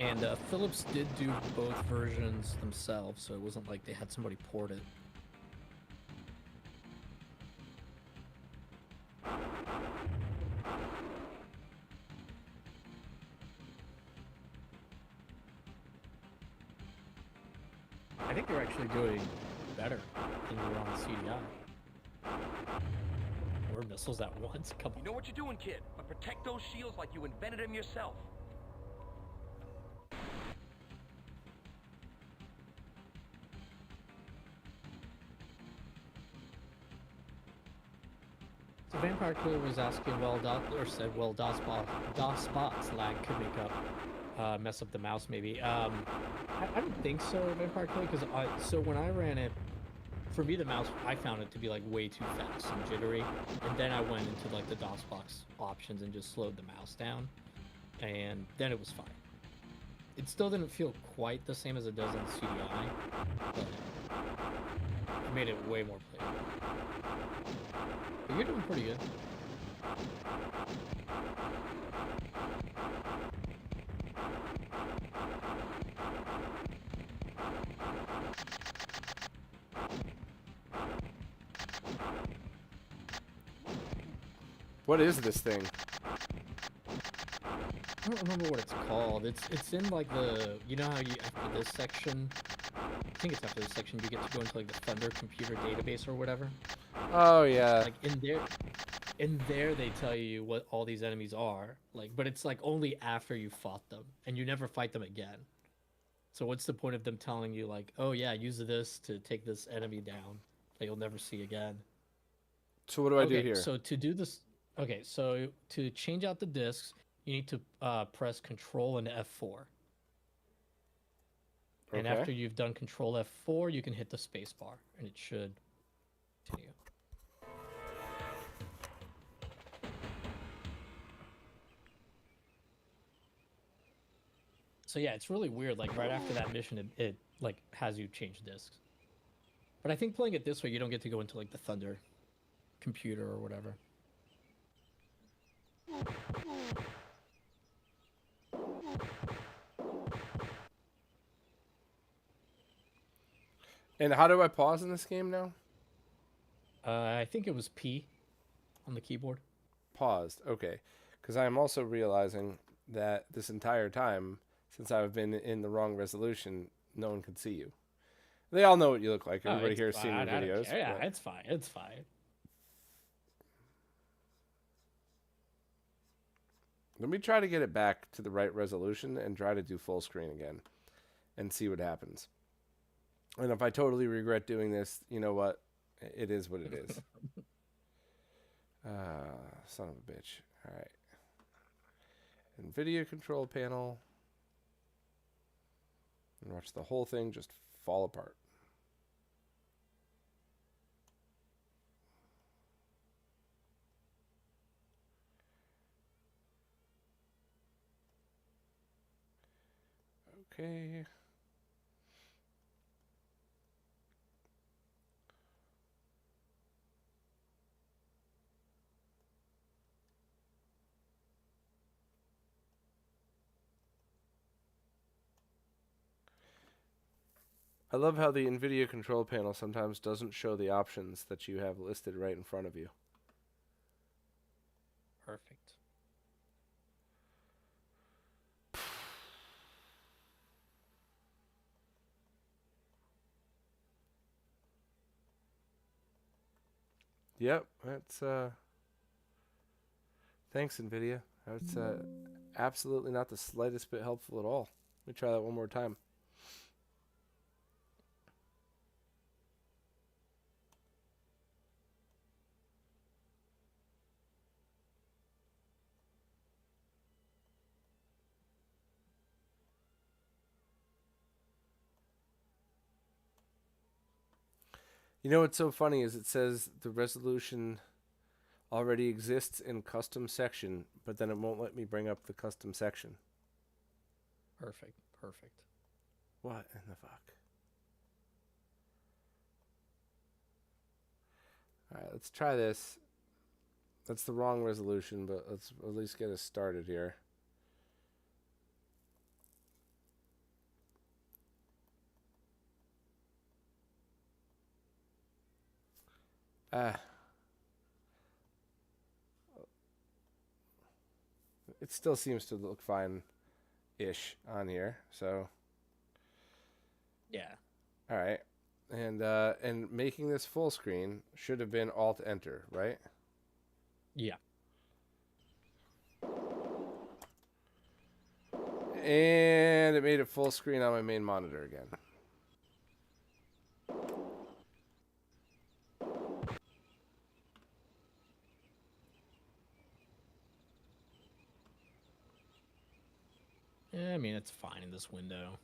And Philips did do both versions themselves, so it wasn't like they had somebody port it. I think they're actually doing better than they were on the CDI. More missiles at once, come on. You know what you're doing, kid, but protect those shields like you invented them yourself. So Vampire Killer was asking, DOSBox lag could make up, mess up the mouse maybe. I don't think so, Vampire Killer, because so when I ran it, for me the mouse, I found it to be like way too fast and jittery, and then I went into like the DOSBox options and just slowed the mouse down, and then it was fine. It still didn't feel quite the same as it does on CDI, but it made it way more playable. But you're doing pretty good. What is this thing? I don't remember what it's called. It's in like the, you know how you after this section, I think it's after this section, you get to go into like the Thunder computer database or whatever. Oh yeah. Like in there they tell you what all these enemies are. Like, but it's like only after you fought them, and you never fight them again. So what's the point of them telling you like, oh yeah, use this to take this enemy down that you'll never see again? So what do I do here? So to do this, okay, so to change out the discs, you need to press Control and F4. And Okay. after you've done Control F4, you can hit the space bar, and it should continue. So yeah, it's really weird. Like right after that mission, it like has you change discs. But I think playing it this way, you don't get to go into like the Thunder computer or whatever. And how do I pause in this game now? I think it was P on the keyboard. Paused. Okay. Because I am also realizing that this entire time, since I've been in the wrong resolution, no one could see you. They all know what you look like. Everybody here has seen your videos. Yeah, but- it's fine. It's fine. Let me try to get it back to the right resolution and try to do full screen again and see what happens. And if I totally regret doing this, you know what? It is what it is. Son of a bitch. All right. NVIDIA control panel. And watch the whole thing just fall apart. Okay. I love how the NVIDIA control panel sometimes doesn't show the options that you have listed right in front of you. Perfect. Yep, that's thanks NVIDIA. That's absolutely not the slightest bit helpful at all. Let me try that one more time. You know what's so funny is it says the resolution already exists in custom section, but then it won't let me bring up the custom section. Perfect. Perfect. What in the fuck? All right, let's try this. That's the wrong resolution, but let's at least get us started here. It still seems to look fine-ish on here. So, Yeah. all right, and making this full screen should have been Alt Enter, right? Yeah. And it made it full screen on my main monitor again. Yeah, I mean, it's fine in this window.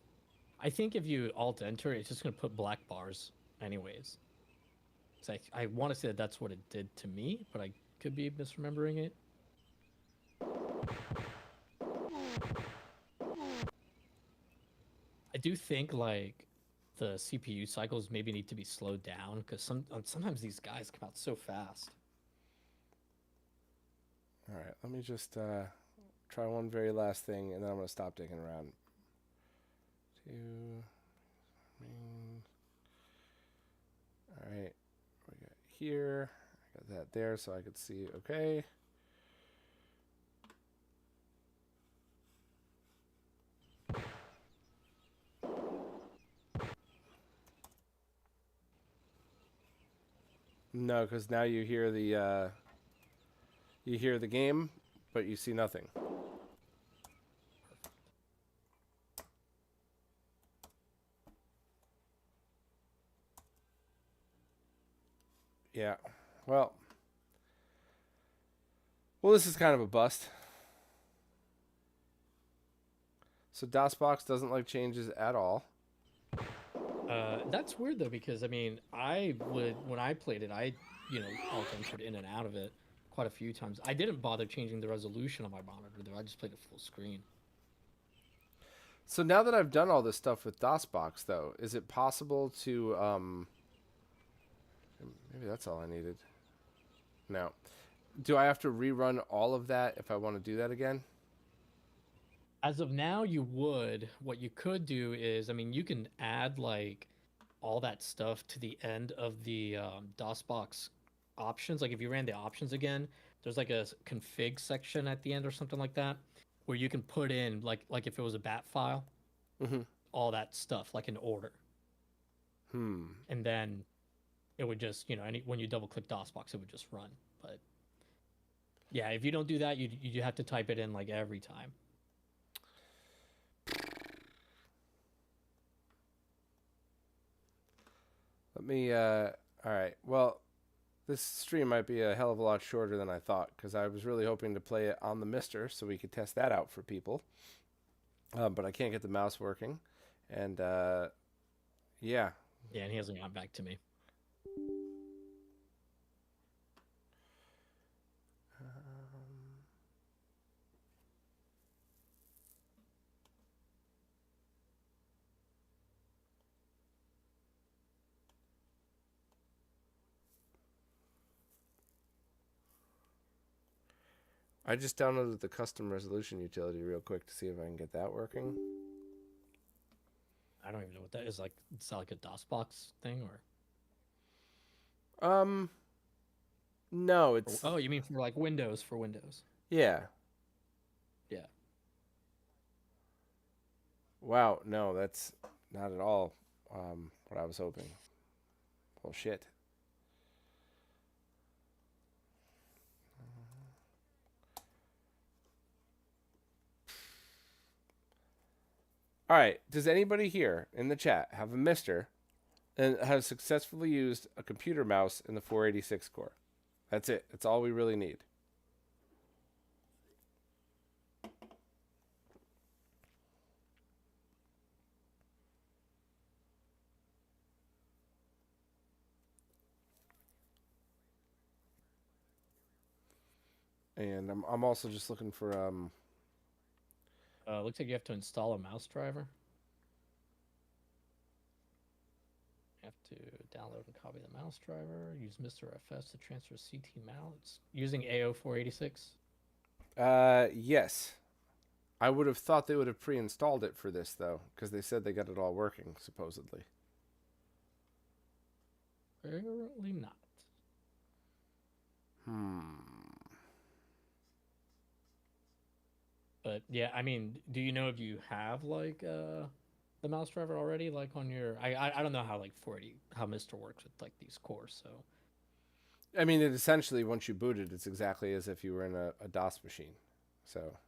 I think if you Alt Enter, it's just going to put black bars anyways. So I want to say that that's what it did to me, but I could be misremembering it. I do think, like, the CPU cycles maybe need to be slowed down because sometimes these guys come out so fast. All right, let me just try one very last thing, and then I'm going to stop digging around. All right, we got here. I got that there so I could see. Okay. No, because now you hear the game, but you see nothing. Yeah. Well, this is kind of a bust. So DOSBox doesn't like changes at all. That's weird though, because I mean, when I played it, Alt entered in and out of it quite a few times. I didn't bother changing the resolution on my monitor though. I just played it full screen. So now that I've done all this stuff with DOSBox, though, is it possible to maybe that's all I needed. No. Do I have to rerun all of that if I want to do that again? As of now, you would. What you could do is, I mean, you can add like all that stuff to the end of the DOSBox options. Like if you ran the options again, there's like a config section at the end or something like that, where you can put in like if it was a bat file, all that stuff like in order. And then it would just, when you double click DOSBox, it would just run. But yeah, if you don't do that, you have to type it in like every time. All All right. Well, this stream might be a hell of a lot shorter than I thought because I was really hoping to play it on the MiSTer so we could test that out for people. But I can't get the mouse working. And yeah. Yeah, and he hasn't gotten back to me. I just downloaded the custom resolution utility real quick to see if I can get that working. I don't even know what that is. Like, it's not like a DOSBox thing, or? No, it's Oh, you mean for like Windows? For Windows? yeah. Yeah. Wow, no, that's not at all what I was hoping. Well, shit. All right, does anybody here in the chat have a MiSTer and has successfully used a computer mouse in the 486 core? That's it. That's all we really need. And I'm also just looking for Looks like you have to install a mouse driver. You have to download and copy the mouse driver. Use MiSTer FS to transfer CT mounts using AO486. yes. I would have thought they would have pre-installed it for this though, because they said they got it all working supposedly. Apparently not. But yeah, I mean, do you know if you have like the mouse driver already, like on your? I don't know how like 40 how MiSTer works with like these cores. So I mean, it essentially once you boot it, it's exactly as if you were in a DOS machine. So,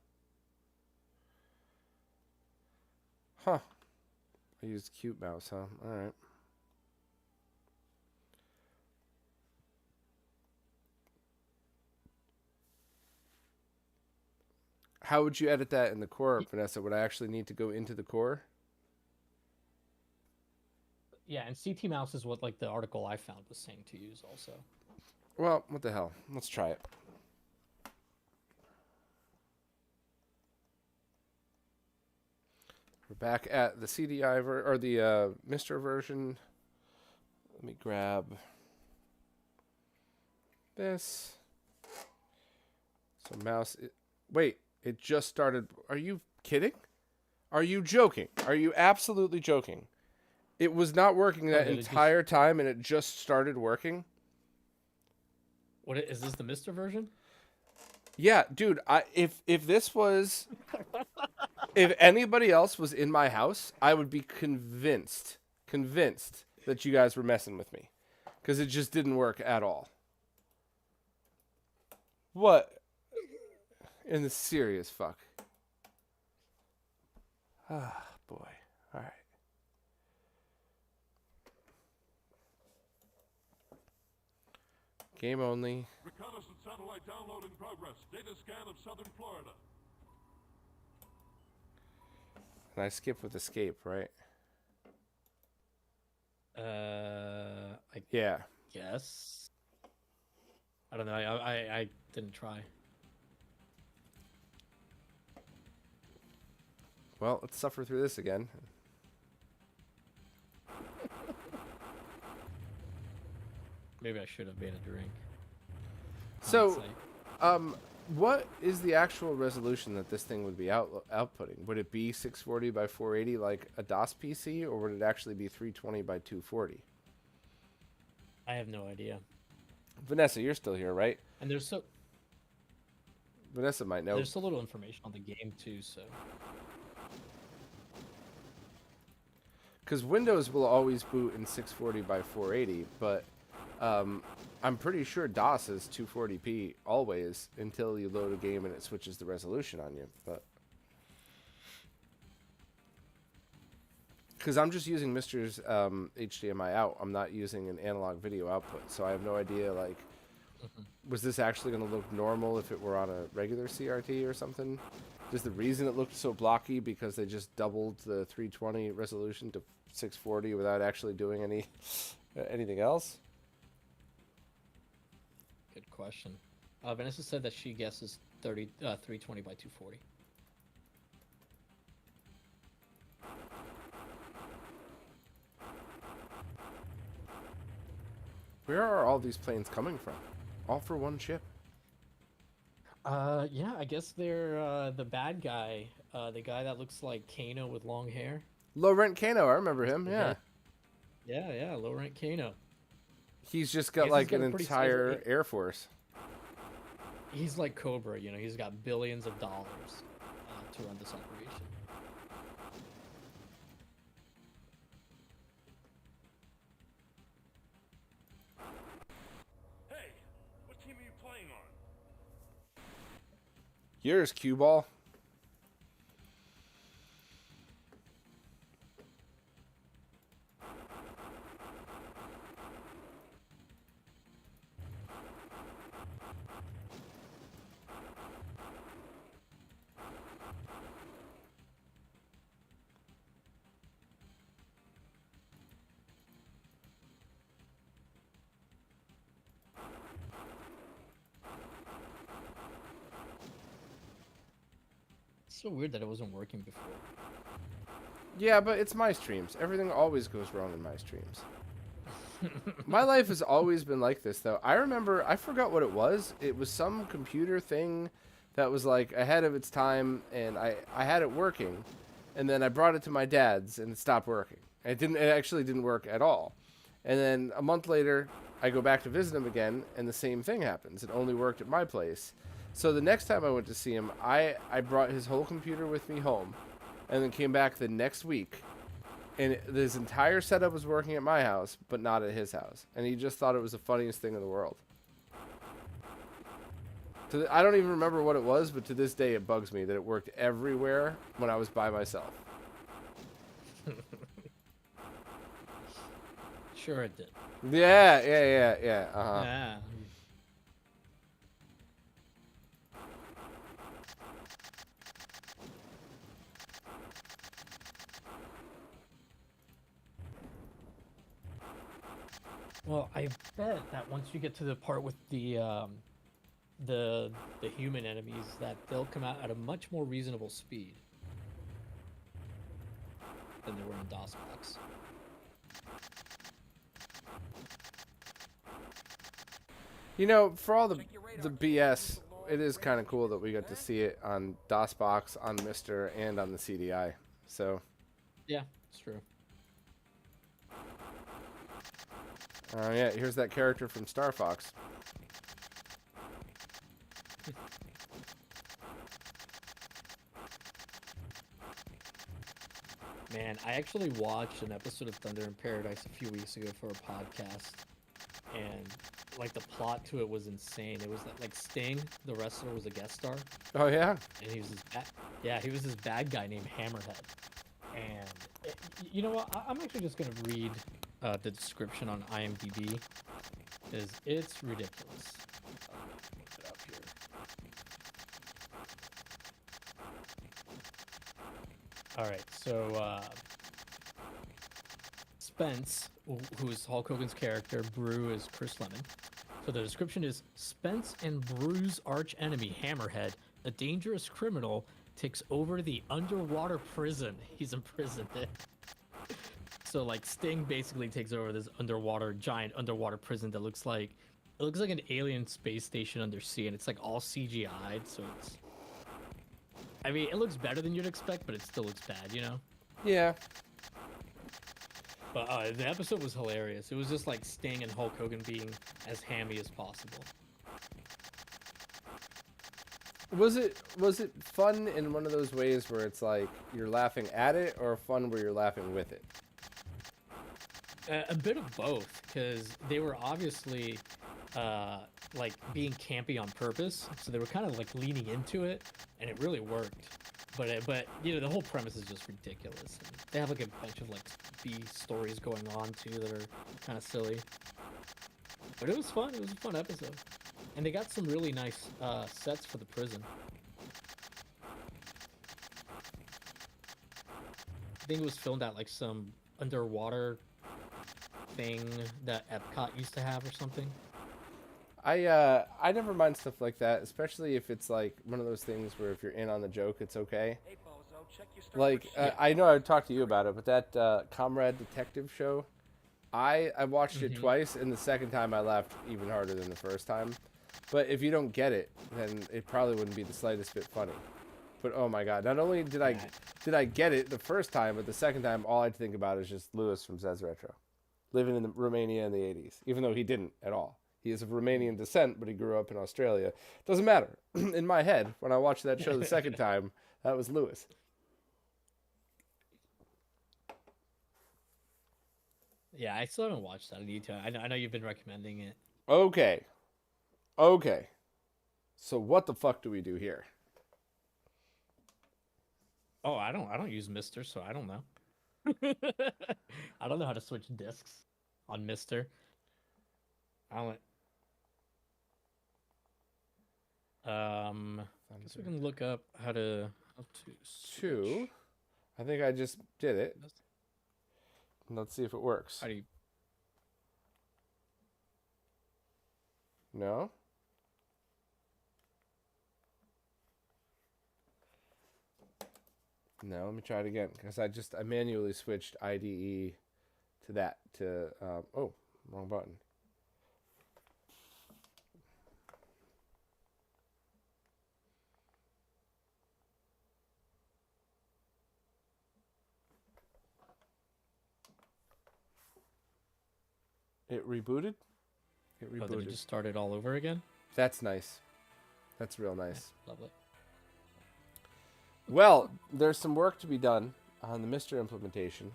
huh? I used Cute Mouse, huh? All right. How would you edit that in the core, Vanessa? Would I actually need to go into the core? yeah, and CT mouse is what like the article I found was saying to use also. Well, what the hell? Let's try it. We're back at the CDI or the MiSTer version. Let me grab this. So mouse. Wait, it just started. Are you kidding? Are you joking? Are you absolutely joking? It was not working that entire time, and it just started working. What is this? The MiSTer version? Yeah, dude. If this was, if anybody else was in my house, I would be convinced that you guys were messing with me, because it just didn't work at all. What? In the serious fuck. Ah, boy. All right. Game only. Reconnaissance satellite download in progress. Data scan of southern Florida. And I skip with escape, right? I Yeah. guess. I don't know. I didn't try. Well, let's suffer through this again. Maybe I should have made a drink. So, what is the actual resolution that this thing would be outputting? Would it be 640 by 480 like a DOS PC, or would it actually be 320 by 240? I have no idea. Vanessa, you're still here, right? And there's Vanessa might know. there's so little information on the game too, so. Because Windows will always boot in 640 by 480, but I'm pretty sure DOS is 240p always until you load a game and it switches the resolution on you. But because I'm just using MiSTer's HDMI out. I'm not using an analog video output, so I have no idea, like, was this actually going to look normal if it were on a regular CRT or something? Is the reason it looked so blocky because they just doubled the 320 resolution to 640 without actually doing anything else? Good question. Vanessa said that she guesses 320 by 240. Where are all these planes coming from? All for one ship. Yeah, I guess they're the bad guy, the guy that looks like Kano with long hair. Low Rent Kano, I remember him, yeah. Yeah, low rent Kano. He's just got He's like got an a pretty entire sizable- Air Force. He's like Cobra, you know, he's got billions of dollars to run this operation. Hey, what team are you playing on? Yours, cue ball. It's so weird that it wasn't working before. Yeah, but it's my streams. Everything always goes wrong in my streams. My life has always been like this, though. I remember, I forgot what it was. It was some computer thing that was like ahead of its time, and I had it working, and then I brought it to my dad's, and it stopped working. It actually didn't work at all. And then a month later, I go back to visit him again, and the same thing happens. It only worked at my place. So the next time I went to see him, I brought his whole computer with me home, and then came back the next week, and his entire setup was working at my house, but not at his house. And he just thought it was the funniest thing in the world. I don't even remember what it was, but to this day it bugs me that it worked everywhere when I was by myself. Sure it did. Yeah. Yeah. Well, I bet that once you get to the part with the human enemies, that they'll come out at a much more reasonable speed than they were in DOSBox. You know, for all the BS, it is kind of cool that we got to see it on DOSBox, on MiSTer, and on the CDI. So, Yeah, it's true. yeah, here's that character from Star Fox. Man, I actually watched an episode of Thunder in Paradise a few weeks ago for a podcast, and like the plot to it was insane. It was like Sting, the wrestler, was a guest star, Oh, yeah? and he was he was this bad guy named Hammerhead. And you know what? I'm actually just gonna read the description on IMDb, because it's ridiculous. Let me put it up here. All right, so Spence, who's Hulk Hogan's character, Brew is Chris Lemon. So the description is: Spence and Brew's arch enemy, Hammerhead, a dangerous criminal, takes over the underwater prison he's imprisoned in. So like Sting basically takes over this giant underwater prison that looks like an alien space station undersea, and it's like all CGI'd, so it's, I mean, it looks better than you'd expect, but it still looks bad, you know? Yeah. But the episode was hilarious. It was just like Sting and Hulk Hogan being as hammy as possible. Was it fun in one of those ways where it's like you're laughing at it, or fun where you're laughing with it? A bit of both, because they were obviously like being campy on purpose, so they were kind of like leaning into it, and it really worked. but you know, the whole premise is just ridiculous. And they have like a bunch of like B stories going on too that are kind of silly. But it was fun. It was a fun episode, and they got some really nice sets for the prison. I think it was filmed at like some underwater thing that Epcot used to have or something. I never mind stuff like that, especially if it's like one of those things where if you're in on the joke, it's okay. Hey, bozo, check your Like I know I talked to you about it, but that Comrade Detective show, I watched it twice, and the second time I laughed even harder than the first time. But if you don't get it, then it probably wouldn't be the slightest bit funny. But oh my god, not only did I get it the first time, but the second time all I'd think about is just Lewis from Zez Retro, living in Romania in the 80s, even though he didn't at all. He is of Romanian descent, but he grew up in Australia. Doesn't matter. In my head, when I watched that show the second time, that was Lewis. Yeah, I still haven't watched that. I need to. I know you've been recommending it. Okay. So what the fuck do we do here? Oh, I don't use MiSTer, so I don't know. I don't know how to switch discs on MiSTer. I don't. I guess we can look up how to switch. I think I just did it. Let's see if it works. How do you? No? No, let me try it again, because I manually switched IDE to that, oh, wrong button. It rebooted? It rebooted. Oh, did it just start it all over again? That's nice. That's real nice. Lovely. Well, there's some work to be done on the MiSTer implementation.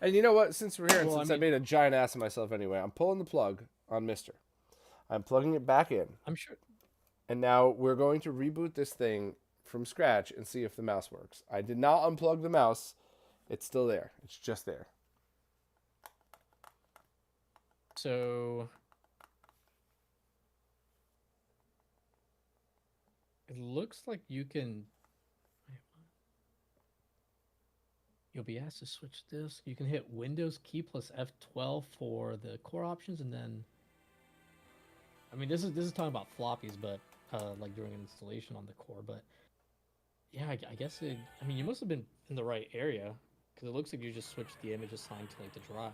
And you know what? Since we're here, and since I made a giant ass of myself anyway, I'm pulling the plug on MiSTer. I'm plugging it back in. I'm sure. And now we're going to reboot this thing from scratch and see if the mouse works. I did not unplug the mouse. It's still there. It's just there. So it looks like you can. You'll be asked to switch disk. You can hit Windows key plus F12 for the core options, and then. I mean, this is talking about floppies, but like during an installation on the core. But yeah, I guess it. I mean, you must have been in the right area because it looks like you just switched the image assigned to like the drive.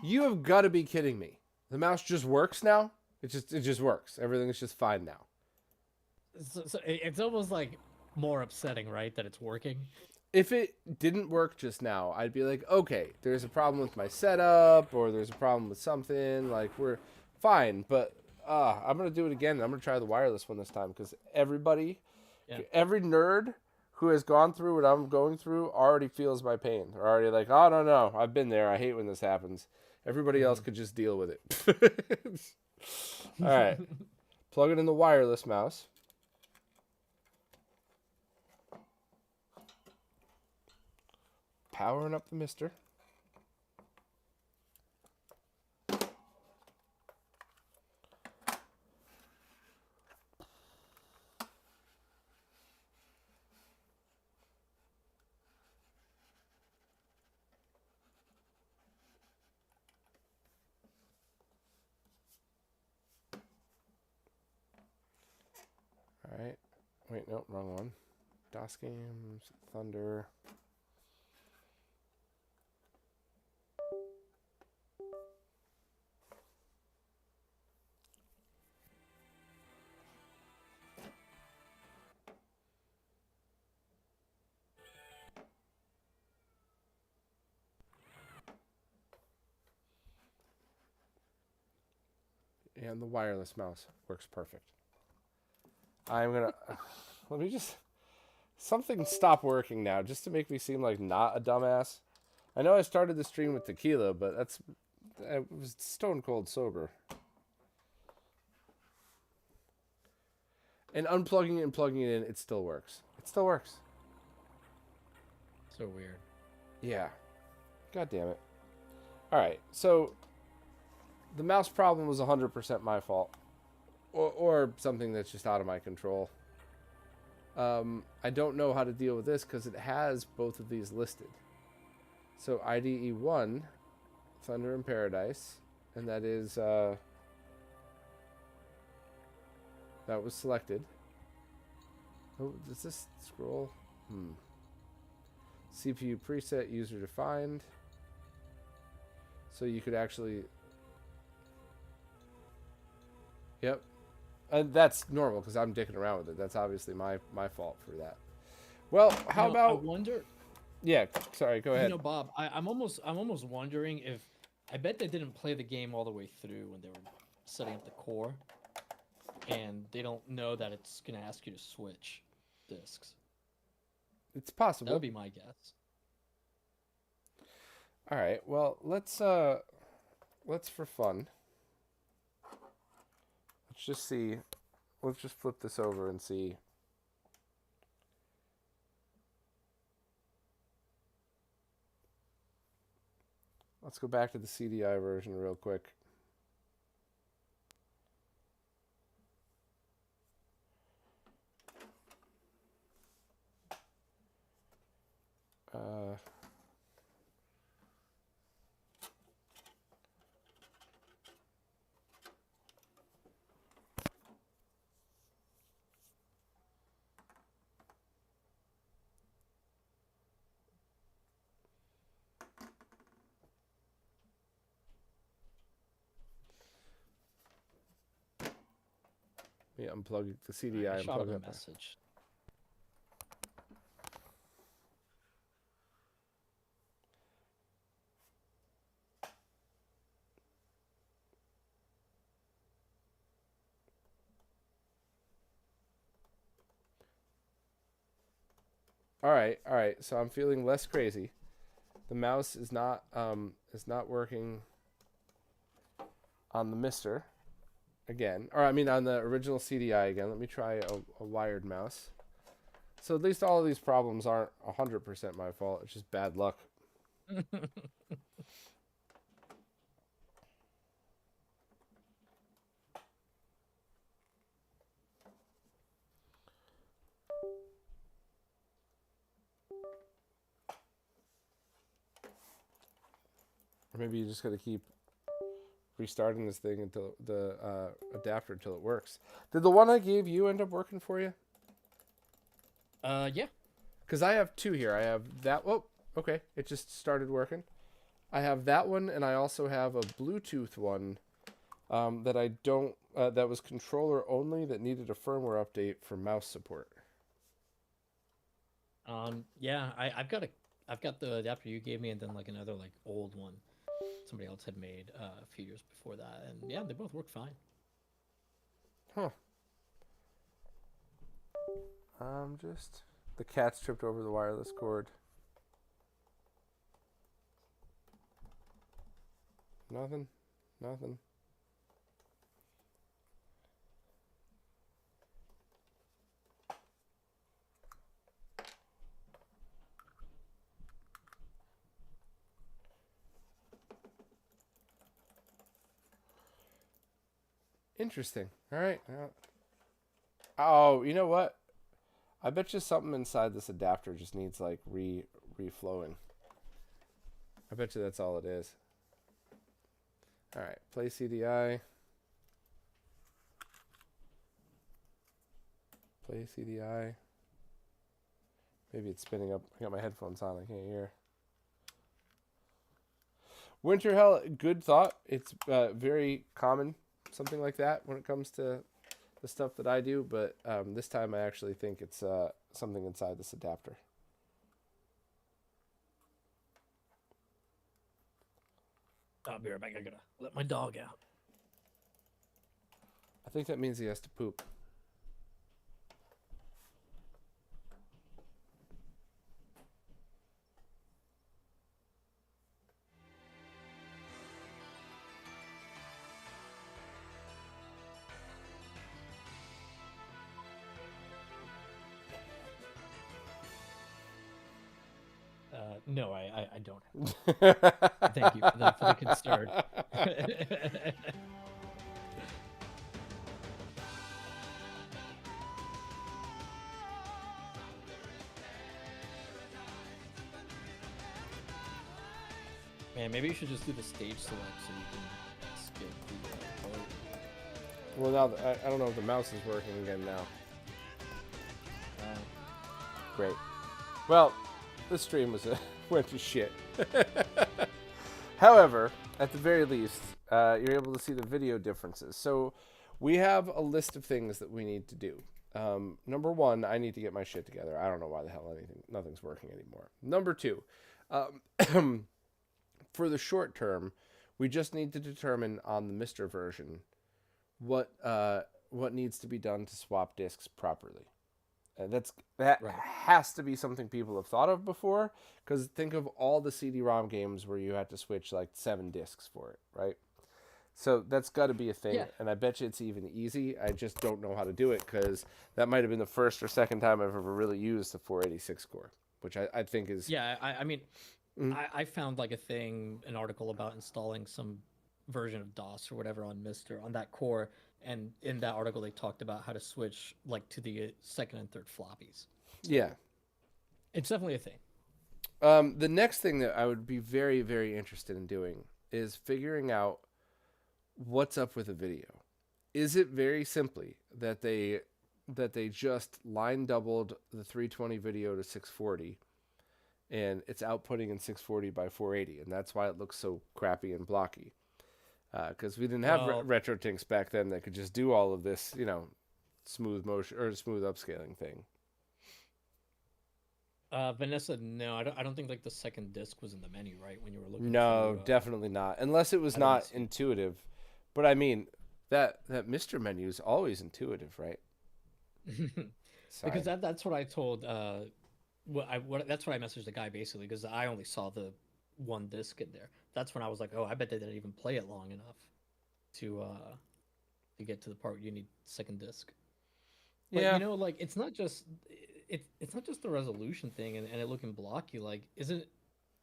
You have got to be kidding me. The mouse just works now? It just works. Everything is just fine now. So it's almost like more upsetting, right, that it's working? If it didn't work just now, I'd be like, okay, there's a problem with my setup, or there's a problem with something. Like, we're fine, but I'm going to do it again. I'm going to try the wireless one this time, because every nerd who has gone through what I'm going through already feels my pain. They're already like, oh, no, I've been there. I hate when this happens. Everybody else could just deal with it. All right. Plug it in the wireless mouse. Powering up the MiSTer. All right. Wait, no, wrong one. DOS games, Thunder. And the wireless mouse works perfect. I'm gonna let me just something stop working now just to make me seem like not a dumbass. I know I started the stream with tequila, but I was stone cold sober. And unplugging it and plugging it in, it still works. It still works. So weird. Yeah. God damn it. All right. So the mouse problem was 100% my fault. Or something that's just out of my control. I don't know how to deal with this because it has both of these listed. So IDE 1, Thunder in Paradise, and that is, that was selected. Oh, does this scroll? CPU preset, user defined. So you could actually... Yep. And that's normal because I'm dicking around with it. That's obviously my fault for that. Well, how about... I wonder... Yeah, sorry, go ahead. You know, Bob, I'm almost wondering if... I bet they didn't play the game all the way through when they were setting up the core. And they don't know that it's going to ask you to switch disks. It's possible. That would be my guess. All right. Well, let's for fun. Let's just see. Let's just flip this over and see. Let's go back to the CDI version real quick. Yeah, unplug the CDI. I shot Unplug him a that. message. All right. So I'm feeling less crazy. The mouse is not working on the MiSTer again, or I mean on the original CDI again. Let me try a wired mouse. So at least all of these problems aren't 100% my fault. It's just bad luck. Or maybe you just got to keep restarting this thing until the adapter until it works. Did the one I gave you end up working for you? Yeah. Because I have two here. I have that. Oh, okay. It just started working. I have that one, and I also have a Bluetooth one that I don't. That was controller only that needed a firmware update for mouse support. Yeah, I've got the adapter you gave me, and then like another like old one somebody else had made a few years before that, and yeah, they both work fine. Huh. Just the cat's tripped over the wireless cord. Nothing. Interesting. All right. Oh, you know what? I bet you something inside this adapter just needs like reflowing. I bet you that's all it is. All right, play CDI. Play CDI. Maybe it's spinning up. I got my headphones on. I can't hear. Winter Hell, good thought. It's very common, something like that when it comes to the stuff that I do. But this time I actually think it's something inside this adapter. I'll be right back. I gotta let my dog out. I think that means he has to poop. No, I don't have. Thank you for the concern. Man, maybe you should just do the stage select so you can skip the part. Well, now I don't know if the mouse is working again now. Great. Well, this stream went to shit. However, at the very least, you're able to see the video differences. So we have a list of things that we need to do. Number one, I need to get my shit together. I don't know why the hell nothing's working anymore. Number two, for the short term, we just need to determine on the MiSTer version what needs to be done to swap disks properly. That Right. has to be something people have thought of before, because think of all the CD-ROM games where you had to switch like 7 disks for it, right? So that's got to be a thing, Yeah. and I bet you it's even easy. I just don't know how to do it, because that might have been the first or second time I've ever really used the 486 core, which I think is... Yeah, I mean, I found like an article about installing some version of DOS or whatever on MiSTer on that core, and in that article they talked about how to switch like to the second and third floppies. Yeah. It's definitely a thing. The next thing that I would be very, very interested in doing is figuring out what's up with the video. Is it very simply that they just line doubled the 320 video to 640 and it's outputting in 640 by 480, and that's why it looks so crappy and blocky? Because we didn't have RetroTinks back then that could just do all of this, smooth motion or smooth upscaling thing. Vanessa, no, I don't think like the second disc was in the menu, right, when you were looking. No, definitely not, unless it was not intuitive. But I mean, that MiSTer menu is always intuitive, right? Because that's what I told. That's what I messaged the guy basically, because I only saw the one disc in there. That's when I was like, oh, I bet they didn't even play it long enough to get to the part where you need second disc. But, yeah, like it's not just the resolution thing and it looking blocky. Like, isn't it?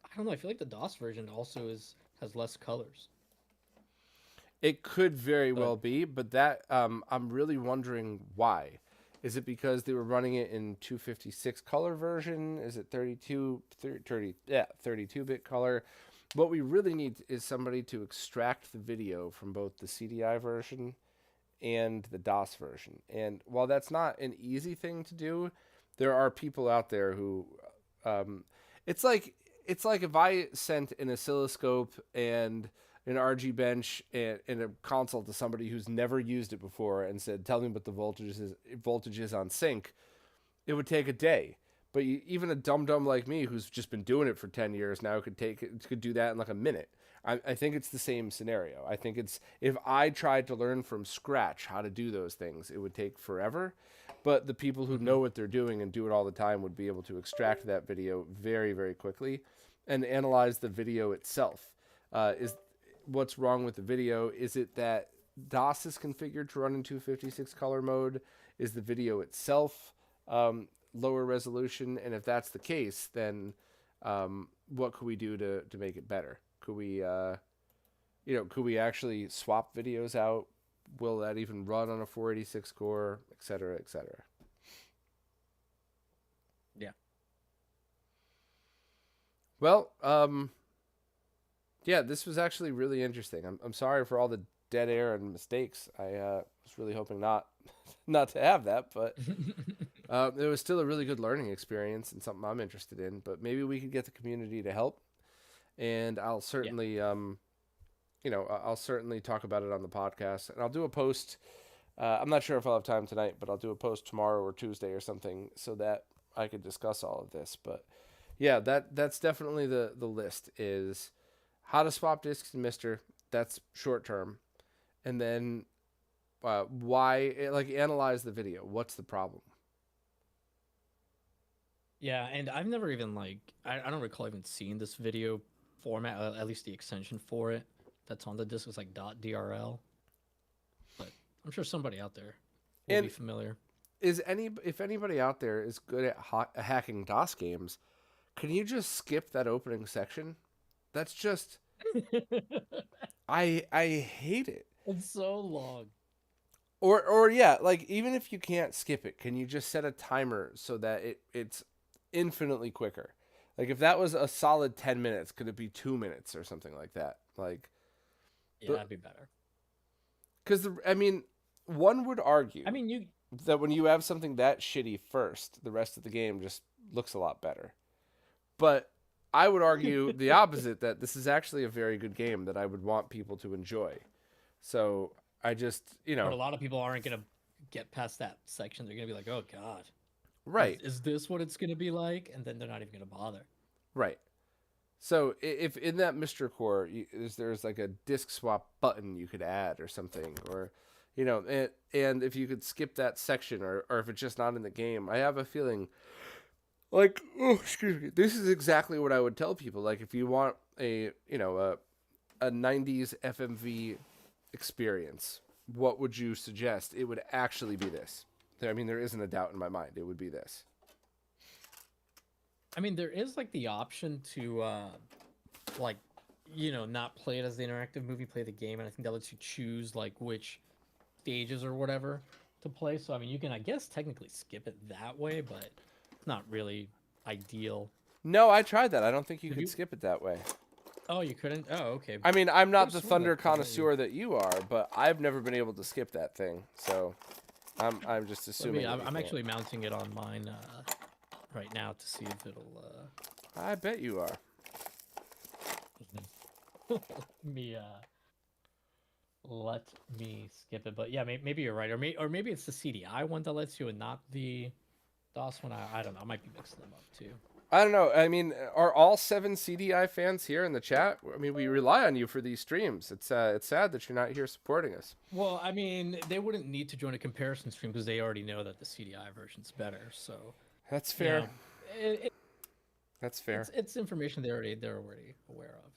I don't know. I feel like the DOS version also has less colors. it could very well be, but that I'm really wondering why. Is it because they were running it in 256 color version? Is it 32-bit color? What we really need is somebody to extract the video from both the CDI version and the DOS version. And while that's not an easy thing to do, there are people out there who, it's like if I sent an oscilloscope and an RG bench and a console to somebody who's never used it before and said, tell me what the voltage is on sync, it would take a day. But even a dum-dum like me who's just been doing it for 10 years now could do that in like a minute. I think it's the same scenario. I think it's, if I tried to learn from scratch how to do those things, it would take forever. But the people who know what they're doing and do it all the time would be able to extract that video very, very quickly and analyze the video itself. Is what's wrong with the video? Is it that DOS is configured to run in 256 color mode? Is the video itself lower resolution? And if that's the case, then what could we do to make it better? Could we could we actually swap videos out? Will that even run on a 486 core, et cetera, et cetera? Yeah. Well, yeah, this was actually really interesting. I'm sorry for all the dead air and mistakes. I was really hoping not to have that, but it was still a really good learning experience and something I'm interested in. But maybe we could get the community to help, and I'll certainly, I'll certainly talk about it on the podcast, and I'll do a post. I'm not sure if I'll have time tonight, but I'll do a post tomorrow or Tuesday or something so that I could discuss all of this. But yeah, that's definitely the list is how to swap disks in MiSTer. That's short term. And then why, like, analyze the video. What's the problem? Yeah, and I've never even I don't recall even seeing this video format, at least the extension for it that's on the disk is like .drl. But I'm sure somebody out there will be familiar. If anybody out there is good at hacking DOS games, can you just skip that opening section? That's just I hate it. It's so long. Or yeah, like even if you can't skip it, can you just set a timer so that it's infinitely quicker? Like if that was a solid 10 minutes, could it be 2 minutes or something like that? Like Yeah, that'd be better. cuz I mean, one would argue I mean, you that when you have something that shitty first, the rest of the game just looks a lot better. But I would argue the opposite, that this is actually a very good game that I would want people to enjoy. So I just, but a lot of people aren't gonna get past that section. They're gonna be like, "Oh God, right, is this what it's gonna be like?" And then they're not even gonna bother. right. So if in that MiSTer core, there's like a disk swap button you could add or something, or, and if you could skip that section, or if it's just not in the game, I have a feeling like, oh, excuse me, this is exactly what I would tell people. Like if you want a 90s FMV experience, what would you suggest? It would actually be this. There isn't a doubt in my mind. It would be this. I mean, there is like the option to, like, not play it as the interactive movie, play the game, and I think that lets you choose like which stages or whatever to play. So I mean, you can, I guess, technically skip it that way, but it's not really ideal. No, I tried that. I don't think you could skip it that way. Oh, you couldn't? Oh, okay. I mean, I'm not the Could've sworn Thunder that could let you. connoisseur that you are, but I've never been able to skip that thing. So I'm just assuming. I'm that you can't. actually mounting it on mine right now to see if it'll. I bet you are. Let me skip it, but yeah, maybe you're right, or maybe it's the CDI one that lets you and not the DOS one. I don't know. I might be mixing them up too. I don't know. I mean, are all 7 CDI fans here in the chat? I mean, we rely on you for these streams. It's sad that you're not here supporting us. Well, I mean, they wouldn't need to join a comparison stream because they already know that the CDI version's better. So That's fair. It, That's fair. it's information they're already aware of.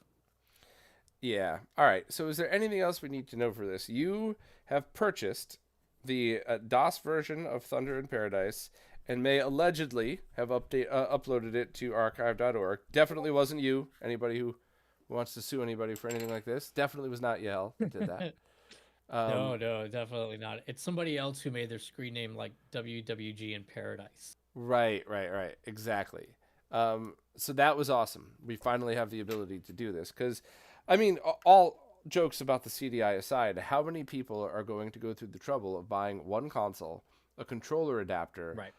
Yeah. All right. So is there anything else we need to know for this? You have purchased the DOS version of Thunder in Paradise and may allegedly have uploaded it to archive.org. Definitely wasn't you. Anybody who wants to sue anybody for anything like this definitely was not Yahel that did that. No, definitely not. It's somebody else who made their screen name like WWG in Paradise. Right. Exactly. So that was awesome. We finally have the ability to do this because, I mean, all jokes about the CDI aside, how many people are going to go through the trouble of buying one console, a controller adapter, Right.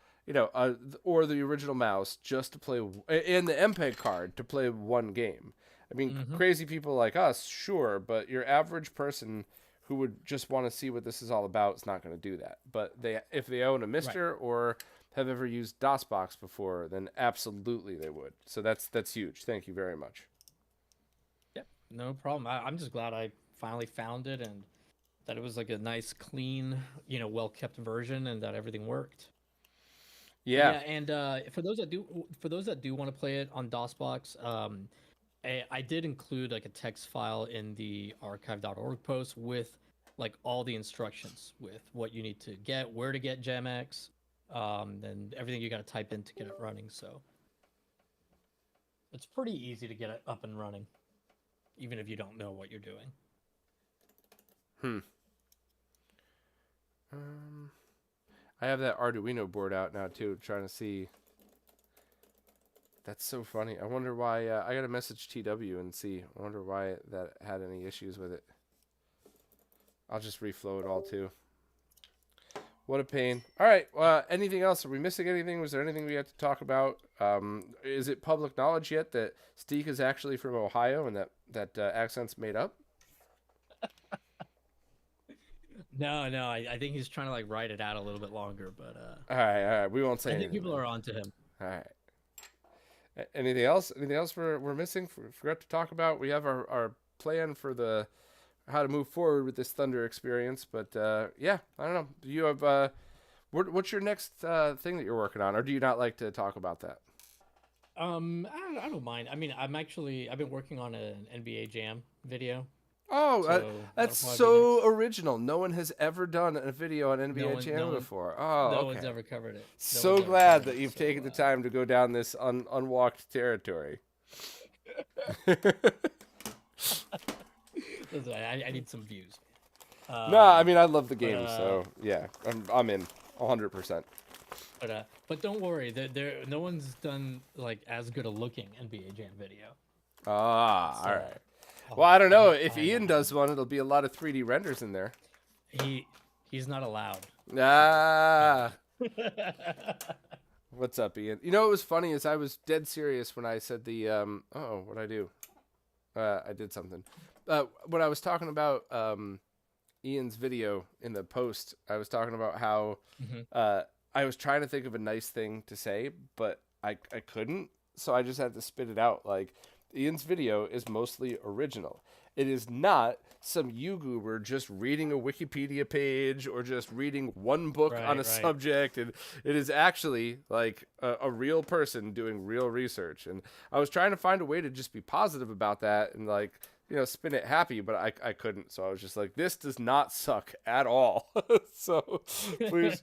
Or the original mouse just to play, and the MPEG card to play one game? I mean, crazy people like us, sure, but your average person who would just want to see what this is all about is not going to do that. But if they own a MiSTer or have ever used DOSBox before, then absolutely they would. So that's huge. Thank you very much. Yep, no problem. I'm just glad I finally found it and that it was like a nice, clean, well-kept version and that everything worked. Yeah. And for those that do want to play it on DOSBox, I did include like a text file in the archive.org post with like all the instructions with what you need to get, where to get GemX, and everything you got to type in to get it running. So it's pretty easy to get it up and running, even if you don't know what you're doing. I have that Arduino board out now too, trying to see. That's so funny. I wonder why. I got to message TW and see. I wonder why that had any issues with it. I'll just reflow it all too. What a pain. All right. Anything else? Are we missing anything? Was there anything we had to talk about? Is it public knowledge yet that Steek is actually from Ohio and that accent's made up? No, I think he's trying to like write it out a little bit longer, but All right. We won't say I think anything. people are onto him. All right. Anything else? Anything else we're missing? Forgot to talk about. We have our plan for how to move forward with this Thunder experience, but yeah, I don't know. Do you have what's your next thing that you're working on, or do you not like to talk about that? I don't mind. I mean, I've been working on an NBA Jam video. Oh, So that's that'll probably be so next. original. No one has ever done a video on NBA Jam before. Oh, No okay. one's ever covered it. No So one's ever glad covered that it, you've so, taken the time to go down this unwalked territory. listen, I need some views. No, I mean I love the game, but, so yeah, I'm in 100%. But don't worry, no one's done like as good a looking NBA Jam video. Ah, So, all right. Well, I don't know. If I Ian know. does one, it'll be a lot of 3D renders in there. He's not allowed. Ah. What's up, Ian? You know what was funny is I was dead serious when I said the oh, what'd I do? I did something. When I was talking about Ian's video in the post, I was talking about how I was trying to think of a nice thing to say, but I couldn't, so I just had to spit it out. Like, Ian's video is mostly original. It is not some YouTuber just reading a Wikipedia page or just reading one book on a subject. And it is actually like a real person doing real research. And I was trying to find a way to just be positive about that and like, you know, spin it happy, but I couldn't. So I was just like, this does not suck at all. So please,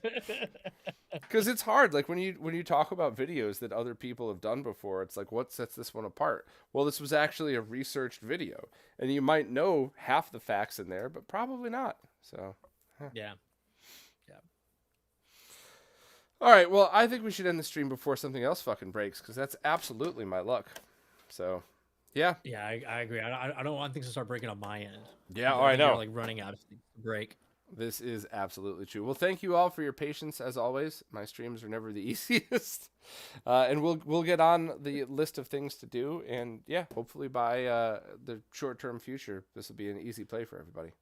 because it's hard. Like when you talk about videos that other people have done before, it's like, what sets this one apart? Well, this was actually a researched video, and you might know half the facts in there, but probably not. So Yeah. All right. Well, I think we should end the stream before something else fucking breaks, because that's absolutely my luck. So. Yeah. Yeah, I agree. I don't want things to start breaking on my end. Yeah, I I think you're, know. like running out of things to break. This is absolutely true. Well, thank you all for your patience as always. My streams are never the easiest, and we'll get on the list of things to do. And yeah, hopefully by the short-term future, this will be an easy play for everybody.